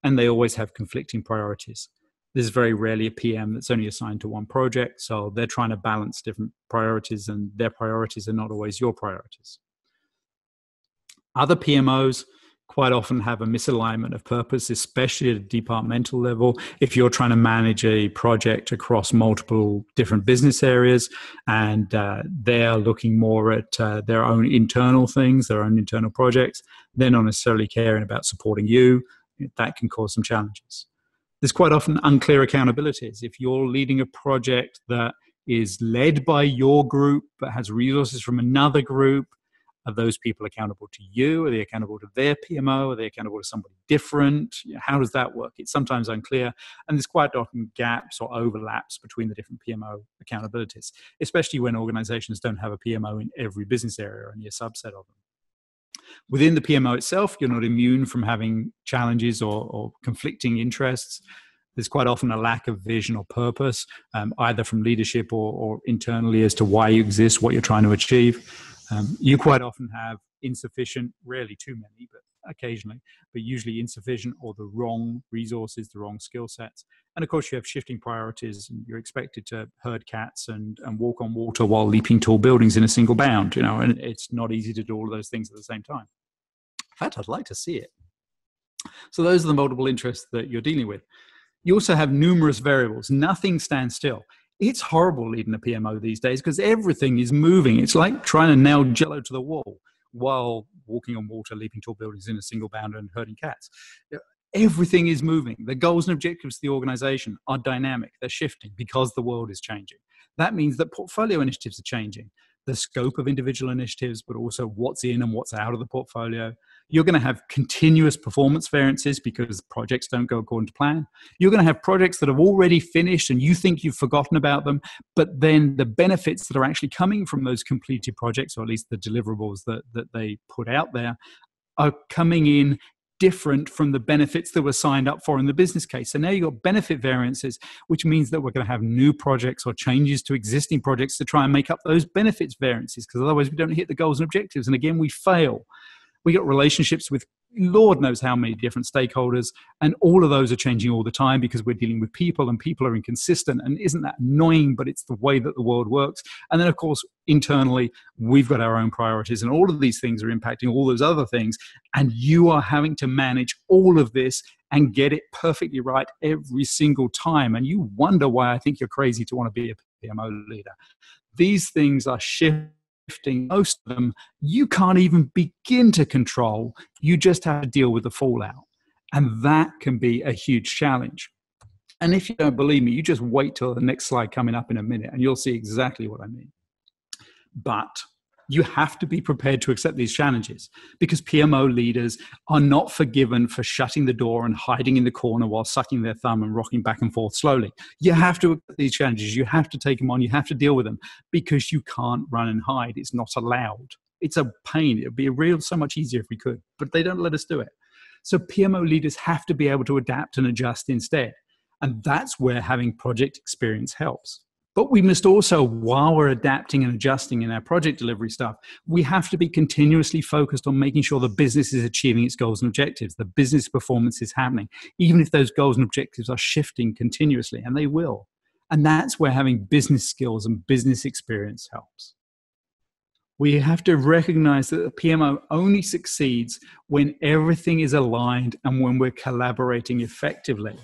And they always have conflicting priorities. There's very rarely a PM that's only assigned to one project, so they're trying to balance different priorities, and their priorities are not always your priorities. Other PMOs quite often have a misalignment of purpose, especially at a departmental level. If you're trying to manage a project across multiple different business areas and they're looking more at their own internal things, their own internal projects, they're not necessarily caring about supporting you. That can cause some challenges. There's quite often unclear accountabilities. If you're leading a project that is led by your group but has resources from another group, are those people accountable to you? Are they accountable to their PMO? Are they accountable to somebody different? How does that work? It's sometimes unclear. And there's quite often gaps or overlaps between the different PMO accountabilities, especially when organizations don't have a PMO in every business area, only a subset of them. Within the PMO itself, you're not immune from having challenges or conflicting interests. There's quite often a lack of vision or purpose, either from leadership or internally as to why you exist, what you're trying to achieve. You quite often have insufficient, rarely too many, but occasionally, but usually insufficient or the wrong resources, the wrong skill sets. And of course, you have shifting priorities, and you're expected to herd cats and walk on water while leaping tall buildings in a single bound, and it's not easy to do all of those things at the same time. In fact, I'd like to see it. So those are the multiple interests that you're dealing with. You also have numerous variables. Nothing stands still. It's horrible leading a PMO these days because everything is moving. It's like trying to nail jello to the wall while walking on water, leaping tall buildings in a single bound and herding cats. Everything is moving. The goals and objectives of the organization are dynamic. They're shifting because the world is changing. That means that portfolio initiatives are changing. The scope of individual initiatives, but also what's in and what's out of the portfolio. You're going to have continuous performance variances because projects don't go according to plan. You're going to have projects that have already finished and you think you've forgotten about them, but then the benefits that are actually coming from those completed projects, or at least the deliverables that they put out there, are coming in different from the benefits that were signed up for in the business case. So now you've got benefit variances, which means that we're going to have new projects or changes to existing projects to try and make up those benefits variances, because otherwise we don't hit the goals and objectives. And again, we fail. We got relationships with Lord knows how many different stakeholders, and all of those are changing all the time because we're dealing with people and people are inconsistent. And isn't that annoying? But it's the way that the world works. And then, of course, internally, we've got our own priorities, and all of these things are impacting all those other things. And you are having to manage all of this and get it perfectly right every single time. And you wonder why I think you're crazy to want to be a PMO leader. These things are shifting. Most of them you can't even begin to control. You just have to deal with the fallout. And that can be a huge challenge. And if you don't believe me, you just wait till the next slide coming up in a minute and you'll see exactly what I mean. But you have to be prepared to accept these challenges, because PMO leaders are not forgiven for shutting the door and hiding in the corner while sucking their thumb and rocking back and forth slowly. You have to accept these challenges. You have to take them on. You have to deal with them, because you can't run and hide. It's not allowed. It's a pain. It would be so much easier if we could, but they don't let us do it. So PMO leaders have to be able to adapt and adjust instead. And that's where having project experience helps. But we must also, while we're adapting and adjusting in our project delivery stuff, we have to be continuously focused on making sure the business is achieving its goals and objectives. The business performance is happening, even if those goals and objectives are shifting continuously, and they will. And that's where having business skills and business experience helps. We have to recognize that the PMO only succeeds when everything is aligned and when we're collaborating effectively.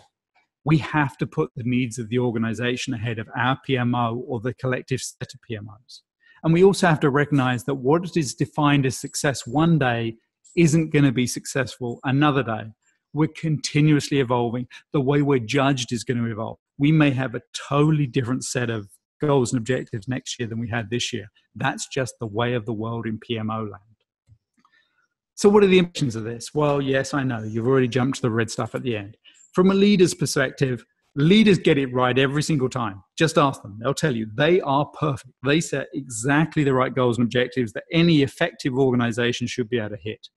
We have to put the needs of the organization ahead of our PMO or the collective set of PMOs. And we also have to recognize that what is defined as success one day isn't going to be successful another day. We're continuously evolving. The way we're judged is going to evolve. We may have a totally different set of goals and objectives next year than we had this year. That's just the way of the world in PMO land. So what are the implications of this? Well, yes, I know. You've already jumped to the red stuff at the end. From a leader's perspective, leaders get it right every single time. Just ask them. They'll tell you they are perfect. They set exactly the right goals and objectives that any effective organization should be able to hit.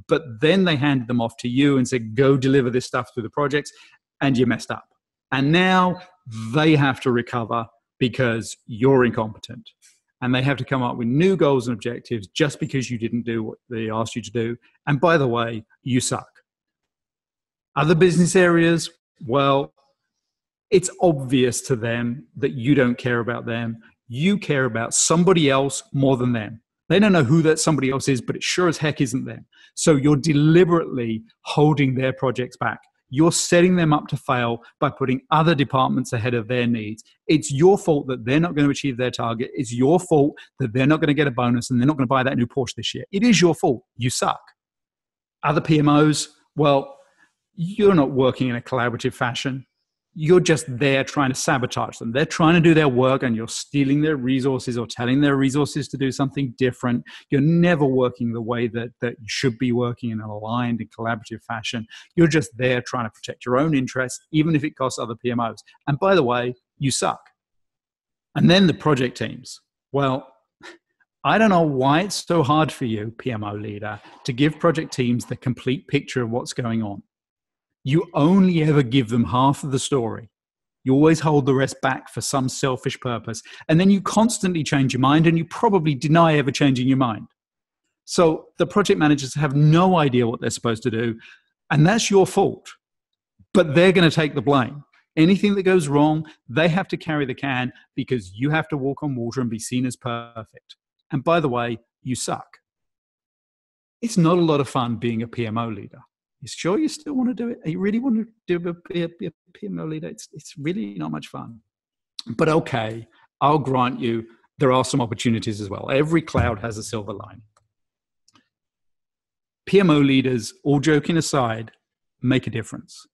But then they handed them off to you and said, go deliver this stuff through the projects, and you messed up. And now they have to recover because you're incompetent. And they have to come up with new goals and objectives just because you didn't do what they asked you to do. And by the way, you suck. Other business areas, well, it's obvious to them that you don't care about them. You care about somebody else more than them. They don't know who that somebody else is, but it sure as heck isn't them. So you're deliberately holding their projects back. You're setting them up to fail by putting other departments ahead of their needs. It's your fault that they're not going to achieve their target. It's your fault that they're not going to get a bonus and they're not going to buy that new Porsche this year. It is your fault. You suck. Other PMOs, well, you're not working in a collaborative fashion. You're just there trying to sabotage them. They're trying to do their work and you're stealing their resources or telling their resources to do something different. You're never working the way that you should be working in an aligned and collaborative fashion. You're just there trying to protect your own interests, even if it costs other PMOs. And by the way, you suck. And then the project teams. Well, I don't know why it's so hard for you, PMO leader, to give project teams the complete picture of what's going on. You only ever give them half of the story. You always hold the rest back for some selfish purpose. And then you constantly change your mind and you probably deny ever changing your mind. So the project managers have no idea what they're supposed to do. And that's your fault. But they're going to take the blame. Anything that goes wrong, they have to carry the can because you have to walk on water and be seen as perfect. And by the way, you suck. It's not a lot of fun being a PMO leader. You sure you still want to do it? You really want to be a PMO leader? It's really not much fun. But okay, I'll grant you there are some opportunities as well. Every cloud has a silver lining. PMO leaders, all joking aside, make a difference.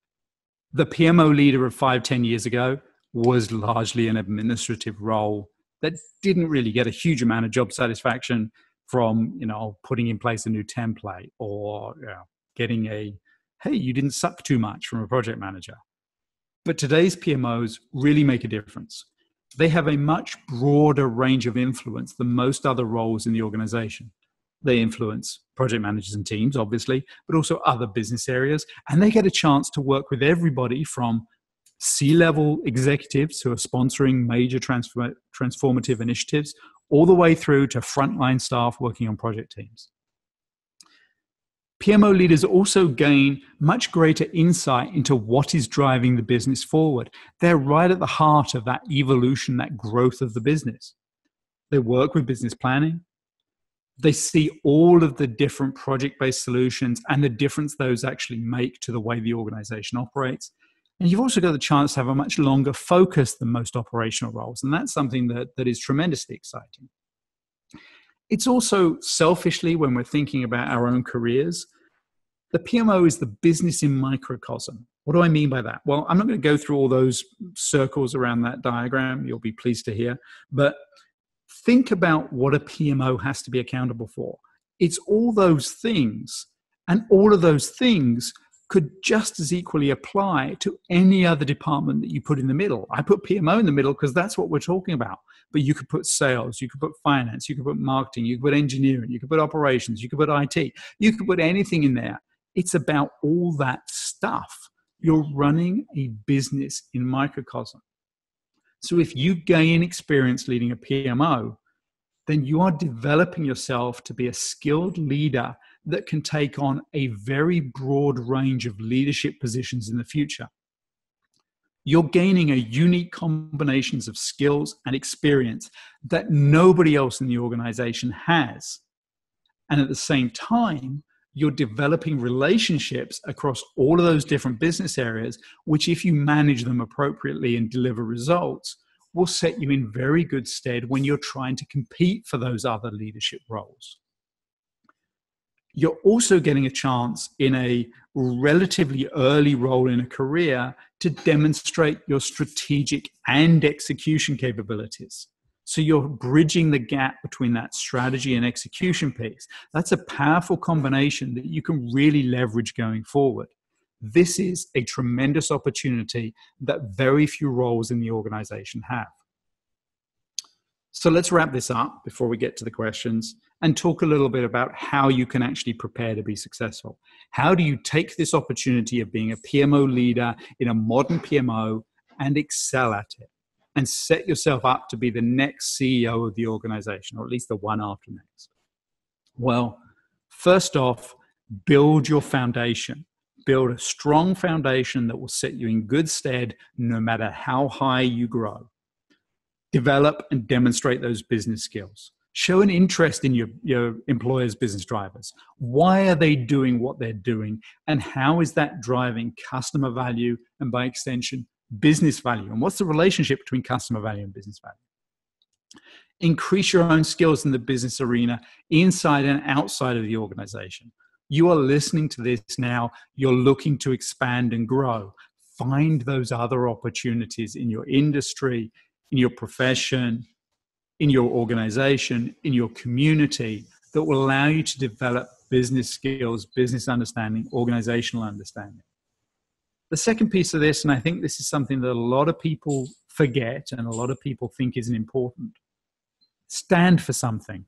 The PMO leader of 5-10 years ago was largely an administrative role that didn't really get a huge amount of job satisfaction from, putting in place a new template or getting a, hey, you didn't suck too much from a project manager. But today's PMOs really make a difference. They have a much broader range of influence than most other roles in the organization. They influence project managers and teams, obviously, but also other business areas. And they get a chance to work with everybody from C-level executives who are sponsoring major transformative initiatives, all the way through to frontline staff working on project teams. PMO leaders also gain much greater insight into what is driving the business forward. They're right at the heart of that evolution, that growth of the business. They work with business planning. They see all of the different project-based solutions and the difference those actually make to the way the organization operates. And you've also got the chance to have a much longer focus than most operational roles. And that's something that is tremendously exciting. It's also selfishly, when we're thinking about our own careers, The PMO is the business in microcosm. What do I mean by that? Well, I'm not going to go through all those circles around that diagram. You'll be pleased to hear. But think about what a PMO has to be accountable for. It's all those things, and all of those things could just as equally apply to any other department that you put in the middle. I put PMO in the middle because that's what we're talking about. But you could put sales, you could put finance, you could put marketing, you could put engineering, you could put operations, you could put IT, you could put anything in there. It's about all that stuff. You're running a business in microcosm. So if you gain experience leading a PMO, then you are developing yourself to be a skilled leader that can take on a very broad range of leadership positions in the future. You're gaining a unique combinations of skills and experience that nobody else in the organization has. And at the same time, you're developing relationships across all of those different business areas, which if you manage them appropriately and deliver results, will set you in very good stead when you're trying to compete for those other leadership roles. You're also getting a chance in a relatively early role in a career to demonstrate your strategic and execution capabilities. So you're bridging the gap between that strategy and execution piece. That's a powerful combination that you can really leverage going forward. This is a tremendous opportunity that very few roles in the organization have. So let's wrap this up before we get to the questions and talk a little bit about how you can actually prepare to be successful. How do you take this opportunity of being a PMO leader in a modern PMO and excel at it and set yourself up to be the next CEO of the organization, or at least the one after next? Well, first off, build your foundation. Build a strong foundation that will set you in good stead no matter how high you grow. Develop and demonstrate those business skills. Show an interest in your employer's business drivers. Why are they doing what they're doing? And how is that driving customer value and by extension, business value? And what's the relationship between customer value and business value? Increase your own skills in the business arena, inside and outside of the organization. You are listening to this now. You're looking to expand and grow. Find those other opportunities in your industry, in your profession, in your organization, in your community that will allow you to develop business skills, business understanding, organizational understanding. The second piece of this, and I think this is something that a lot of people forget and a lot of people think isn't important, stand for something.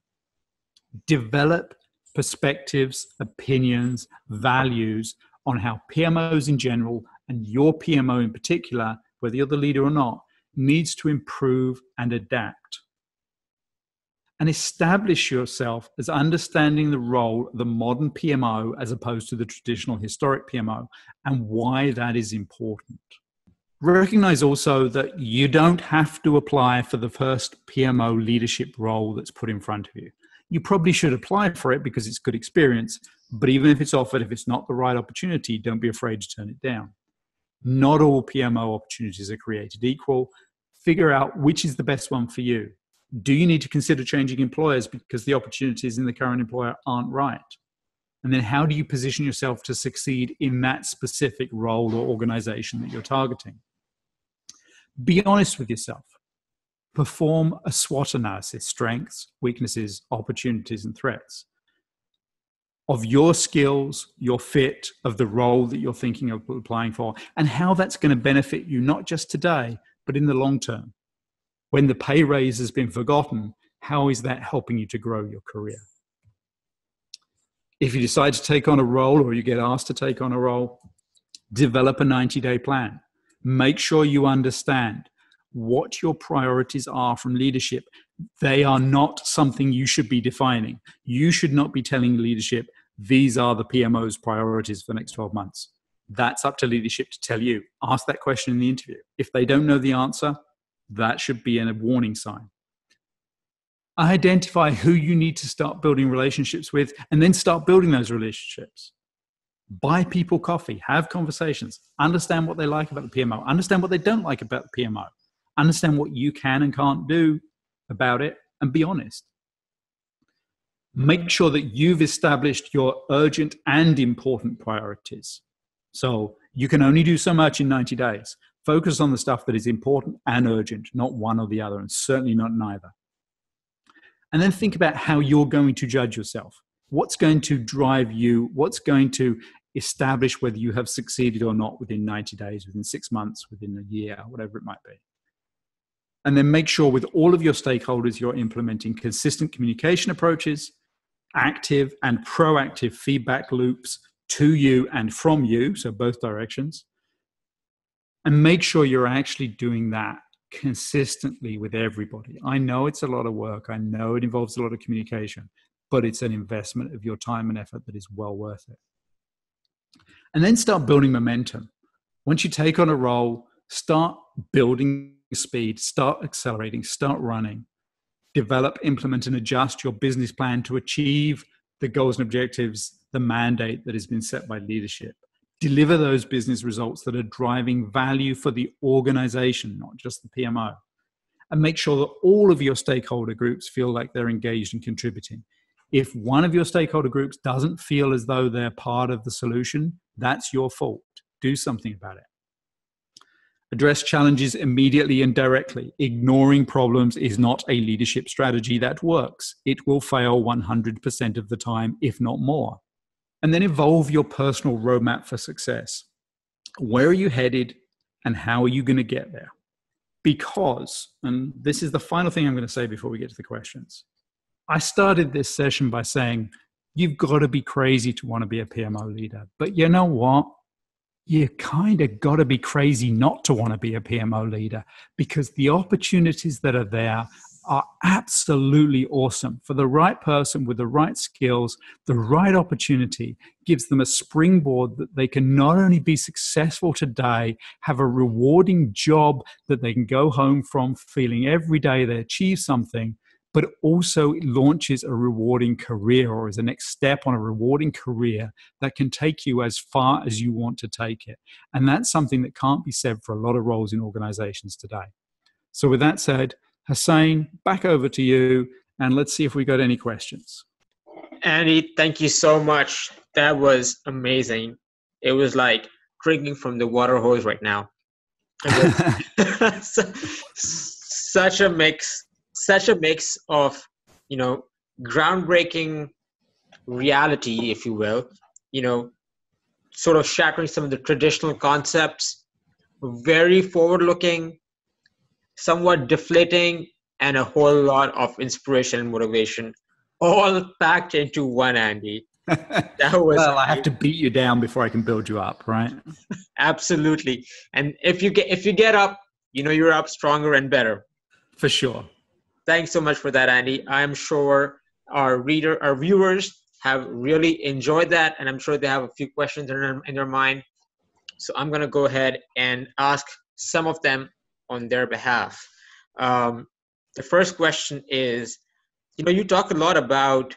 Develop perspectives, opinions, values on how PMOs in general and your PMO in particular, whether you're the leader or not, needs to improve and adapt. And establish yourself as understanding the role of the modern PMO as opposed to the traditional historic PMO and why that is important. Recognize also that you don't have to apply for the first PMO leadership role that's put in front of you. You probably should apply for it because it's good experience, but even if it's offered, if it's not the right opportunity, don't be afraid to turn it down. Not all PMO opportunities are created equal. Figure out which is the best one for you. Do you need to consider changing employers because the opportunities in the current employer aren't right? And then how do you position yourself to succeed in that specific role or organization that you're targeting? Be honest with yourself. Perform a SWOT analysis, strengths, weaknesses, opportunities, and threats of your skills, your fit, of the role that you're thinking of applying for, and how that's going to benefit you, not just today, but in the long term. When the pay raise has been forgotten, how is that helping you to grow your career? If you decide to take on a role or you get asked to take on a role, develop a 90-day plan. Make sure you understand what your priorities are from leadership. They are not something you should be defining. You should not be telling leadership, these are the PMO's priorities for the next 12 months. That's up to leadership to tell you. Ask that question in the interview. If they don't know the answer, that should be a warning sign. Identify who you need to start building relationships with and then start building those relationships. Buy people coffee, have conversations, understand what they like about the PMO, understand what they don't like about the PMO, understand what you can and can't do about it, and be honest. Make sure that you've established your urgent and important priorities. So you can only do so much in 90 days. Focus on the stuff that is important and urgent, not one or the other, and certainly not neither. And then think about how you're going to judge yourself. What's going to drive you? What's going to establish whether you have succeeded or not within 90 days, within 6 months, within a year, whatever it might be. And then make sure with all of your stakeholders, you're implementing consistent communication approaches, active and proactive feedback loops to you and from you, so both directions. And make sure you're actually doing that consistently with everybody. I know it's a lot of work. I know it involves a lot of communication, but it's an investment of your time and effort that is well worth it. And then start building momentum. Once you take on a role, start building speed, start accelerating, start running. Develop, implement, and adjust your business plan to achieve the goals and objectives, the mandate that has been set by leadership. Deliver those business results that are driving value for the organization, not just the PMO. And make sure that all of your stakeholder groups feel like they're engaged and contributing. If one of your stakeholder groups doesn't feel as though they're part of the solution, that's your fault. Do something about it. Address challenges immediately and directly. Ignoring problems is not a leadership strategy that works. It will fail 100% of the time, if not more. And then evolve your personal roadmap for success. Where are you headed and how are you going to get there? Because, and this is the final thing I'm going to say before we get to the questions, I started this session by saying, you've got to be crazy to want to be a PMO leader. But you know what? You kind of got to be crazy not to want to be a PMO leader, because the opportunities that are there are absolutely awesome. For the right person with the right skills, the right opportunity gives them a springboard that they can not only be successful today, have a rewarding job that they can go home from feeling every day they achieve something, but also it launches a rewarding career, or as a next step on a rewarding career that can take you as far as you want to take it. And that's something that can't be said for a lot of roles in organizations today. So with that said, Hussain, back over to you, and let's see if we got any questions. Andy, thank you so much. That was amazing. It was like drinking from the water hose right now. Such a mix of, groundbreaking reality, if you will, sort of shattering some of the traditional concepts, very forward-looking, somewhat deflating, and a whole lot of inspiration and motivation, all packed into one, Andy. That was well, I have to beat you down before I can build you up, right? Absolutely. And if you get up, you're up stronger and better. For sure. Thanks so much for that, Andy. I'm sure our viewers have really enjoyed that, and I'm sure they have a few questions in their mind. So I'm going to go ahead and ask some of them on their behalf. The first question is, you talk a lot about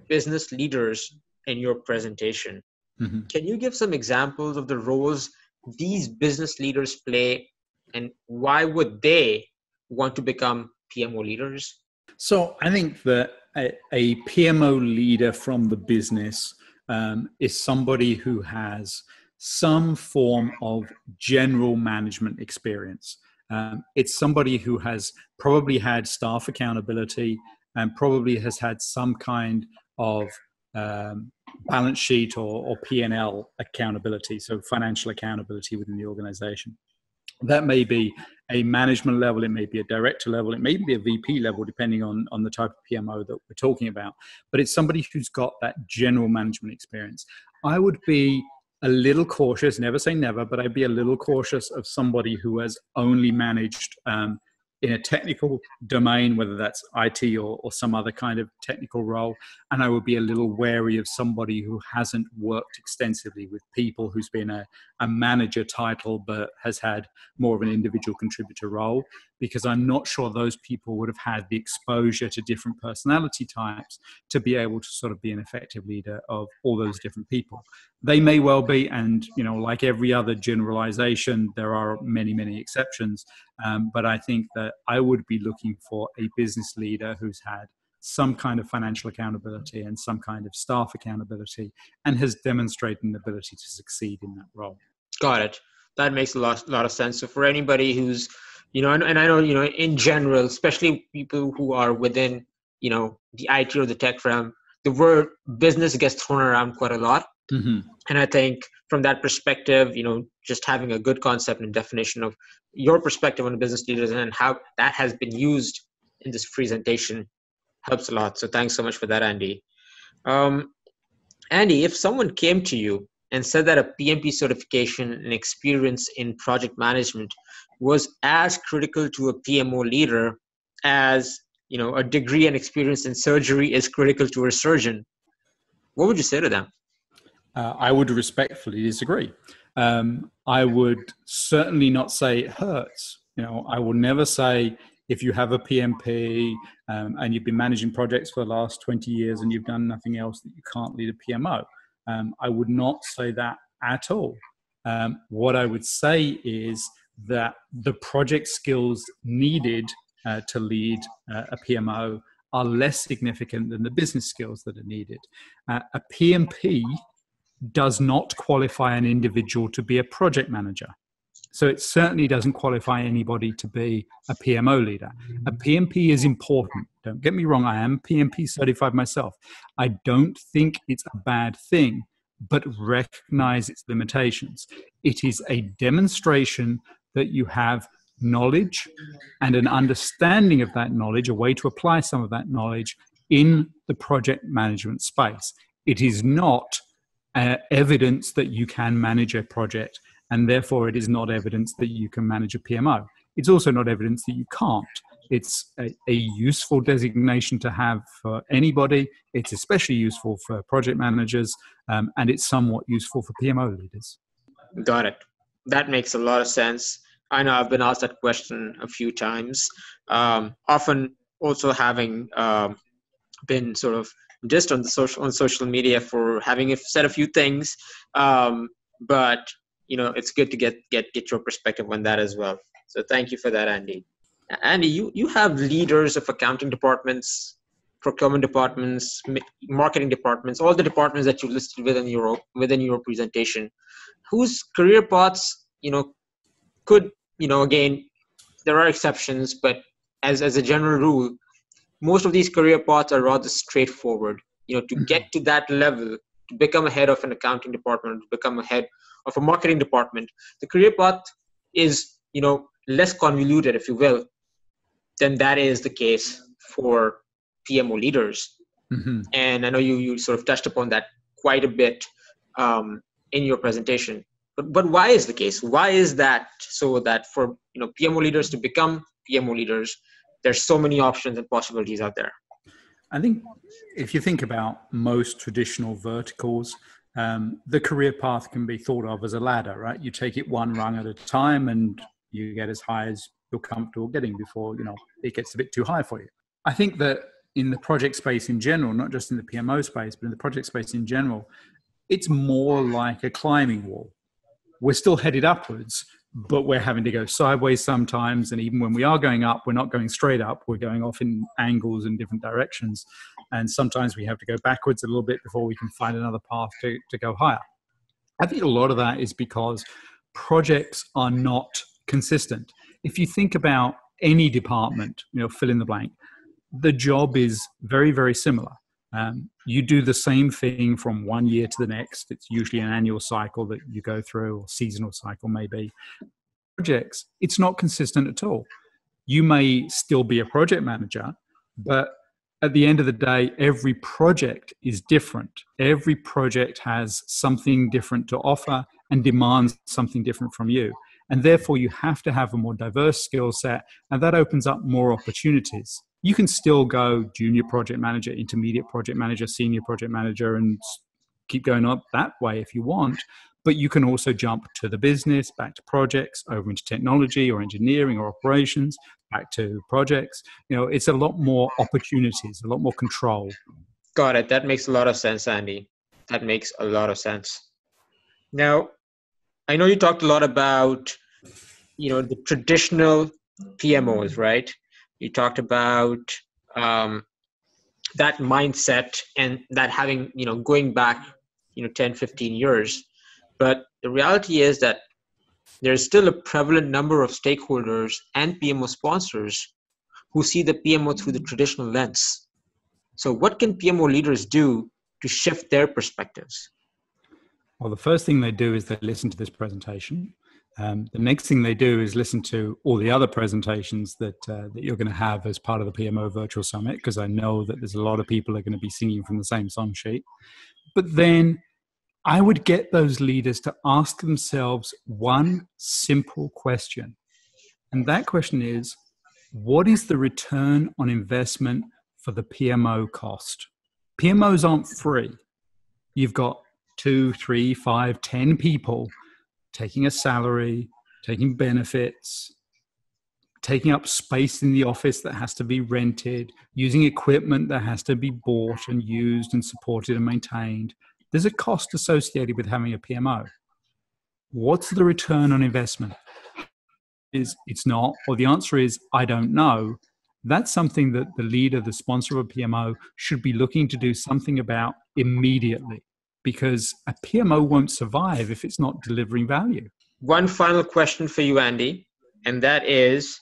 business leaders in your presentation. Mm-hmm. Can you give some examples of the roles these business leaders play, and why would they want to become PMO leaders? So I think that a PMO leader from the business is somebody who has some form of general management experience. It's somebody who has probably had staff accountability and probably has had some kind of balance sheet or P&L accountability, so financial accountability within the organization. That may be a management level, it may be a director level, it may be a VP level, depending on the type of PMO that we're talking about. But it's somebody who's got that general management experience. I would be a little cautious, never say never, but I'd be a little cautious of somebody who has only managed in a technical domain, whether that's IT or some other kind of technical role. And I would be a little wary of somebody who hasn't worked extensively with people, who's been a manager title, but has had more of an individual contributor role, because I'm not sure those people would have had the exposure to different personality types to be able to sort of be an effective leader of all those different people. They may well be, and like every other generalization, there are many, many exceptions. But I think that I would be looking for a business leader who's had some kind of financial accountability and some kind of staff accountability, and has demonstrated an ability to succeed in that role. Got it. That makes a lot of sense. So for anybody who's, and I know, in general, especially people who are within, the IT or the tech realm, the word business gets thrown around quite a lot. Mm-hmm. And I think from that perspective, just having a good concept and definition of your perspective on business leaders and how that has been used in this presentation helps a lot. So thanks so much for that, Andy. Andy, if someone came to you and said that a PMP certification and experience in project management was as critical to a PMO leader as, a degree and experience in surgery is critical to a surgeon, what would you say to them? I would respectfully disagree. I would certainly not say it hurts. I will never say if you have a PMP and you've been managing projects for the last 20 years and you've done nothing else, that you can't lead a PMO. I would not say that at all. What I would say is that the project skills needed to lead a PMO are less significant than the business skills that are needed. A PMP does not qualify an individual to be a project manager. So it certainly doesn't qualify anybody to be a PMO leader. A PMP is important. Don't get me wrong, I am PMP certified myself. I don't think it's a bad thing, but recognize its limitations. It is a demonstration that you have knowledge and an understanding of that knowledge, a way to apply some of that knowledge in the project management space. It is not evidence that you can manage a project, and therefore it is not evidence that you can manage a PMO. It's also not evidence that you can't. It's a useful designation to have for anybody. It's especially useful for project managers, and it's somewhat useful for PMO leaders. Got it. That makes a lot of sense. I know I've been asked that question a few times, often also having been sort of dissed on social media for having said a few things, but it's good to get your perspective on that as well. So thank you for that, Andy. Andy, you have leaders of accounting departments, procurement departments, marketing departments, all the departments that you listed within your presentation, whose career paths could again, there are exceptions, but as a general rule, most of these career paths are rather straightforward. To get to that level, to become a head of an accounting department, to become a head of a marketing department, the career path is, less convoluted, if you will, than that is the case for PMO leaders. Mm-hmm. And I know you sort of touched upon that quite a bit in your presentation. But why is the case? Why is that so that for PMO leaders to become PMO leaders, there's so many options and possibilities out there? I think if you think about most traditional verticals, the career path can be thought of as a ladder, right? You take it one rung at a time and you get as high as you're comfortable getting before, it gets a bit too high for you. I think that in the project space in general, not just in the PMO space, but in the project space in general, it's more like a climbing wall. We're still headed upwards, but we're having to go sideways sometimes. And even when we are going up, we're not going straight up. We're going off in angles in different directions. And sometimes we have to go backwards a little bit before we can find another path to go higher. I think a lot of that is because projects are not consistent. If you think about any department, fill in the blank, the job is very, very similar. You do the same thing from one year to the next. It's usually an annual cycle that you go through, or seasonal cycle maybe. Projects, it's not consistent at all. You may still be a project manager, but at the end of the day, every project is different. Every project has something different to offer and demands something different from you. And therefore, you have to have a more diverse skill set, and that opens up more opportunities. You can still go junior project manager, intermediate project manager, senior project manager, and keep going up that way if you want. But you can also jump to the business, back to projects, over into technology or engineering or operations, back to projects. It's a lot more opportunities, a lot more control. Got it. That makes a lot of sense, Andy. That makes a lot of sense. Now, I know you talked a lot about, the traditional PMOs, right? You talked about that mindset and that having, going back, 10, 15 years. But the reality is that there's still a prevalent number of stakeholders and PMO sponsors who see the PMO through the traditional lens. So what can PMO leaders do to shift their perspectives? Well, the first thing they do is they listen to this presentation. The next thing they do is listen to all the other presentations that you're going to have as part of the PMO Virtual Summit, because I know that there's a lot of people are going to be singing from the same song sheet. But then I would get those leaders to ask themselves one simple question. And that question is, what is the return on investment for the PMO cost? PMOs aren't free. You've got 2, 3, 5, 10 people taking a salary, taking benefits, taking up space in the office that has to be rented, using equipment that has to be bought and used and supported and maintained. There's a cost associated with having a PMO. What's the return on investment? It's not, or the answer is, I don't know. That's something that the leader, the sponsor of a PMO, should be looking to do something about immediately, because a PMO won't survive if it's not delivering value. One final question for you, Andy, and that is,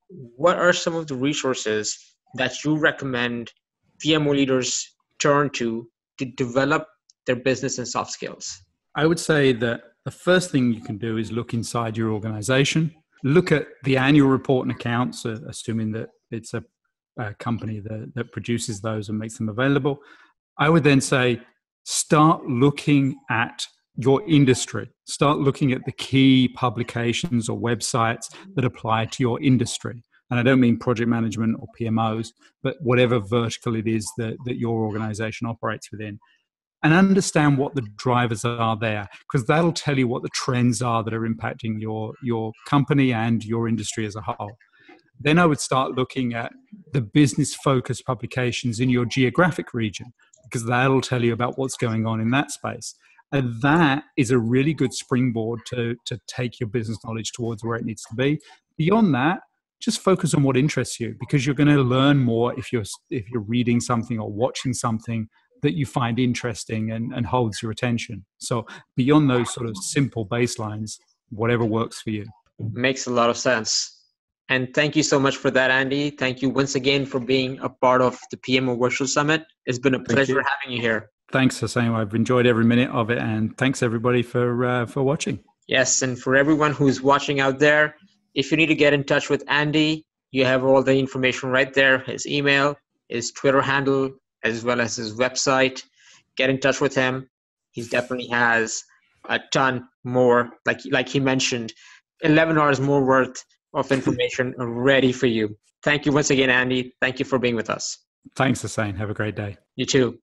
what are some of the resources that you recommend PMO leaders turn to develop their business and soft skills? I would say that the first thing you can do is look inside your organization. Look at the annual report and accounts, assuming that it's a company that produces those and makes them available. I would then say, start looking at your industry. Start looking at the key publications or websites that apply to your industry. And I don't mean project management or PMOs, but whatever vertical it is that your organization operates within. And understand what the drivers are there, because that'll tell you what the trends are that are impacting your company and your industry as a whole. Then I would start looking at the business-focused publications in your geographic region, because that'll tell you about what's going on in that space. And that is a really good springboard to take your business knowledge towards where it needs to be. Beyond that, just focus on what interests you, because you're going to learn more if you're reading something or watching something that you find interesting and holds your attention. So beyond those sort of simple baselines, whatever works for you. Makes a lot of sense. And thank you so much for that, Andy. Thank you once again for being a part of the PMO Virtual Summit. It's been a pleasure having you here. Thanks, Hussain. I've enjoyed every minute of it. And thanks, everybody, for watching. Yes, and for everyone who's watching out there, if you need to get in touch with Andy, you have all the information right there, his email, his Twitter handle, as well as his website. Get in touch with him. He definitely has a ton more, like he mentioned, 11 hours more worth of information ready for you. Thank you once again, Andy. Thank you for being with us. Thanks, Hussain. Have a great day. You too.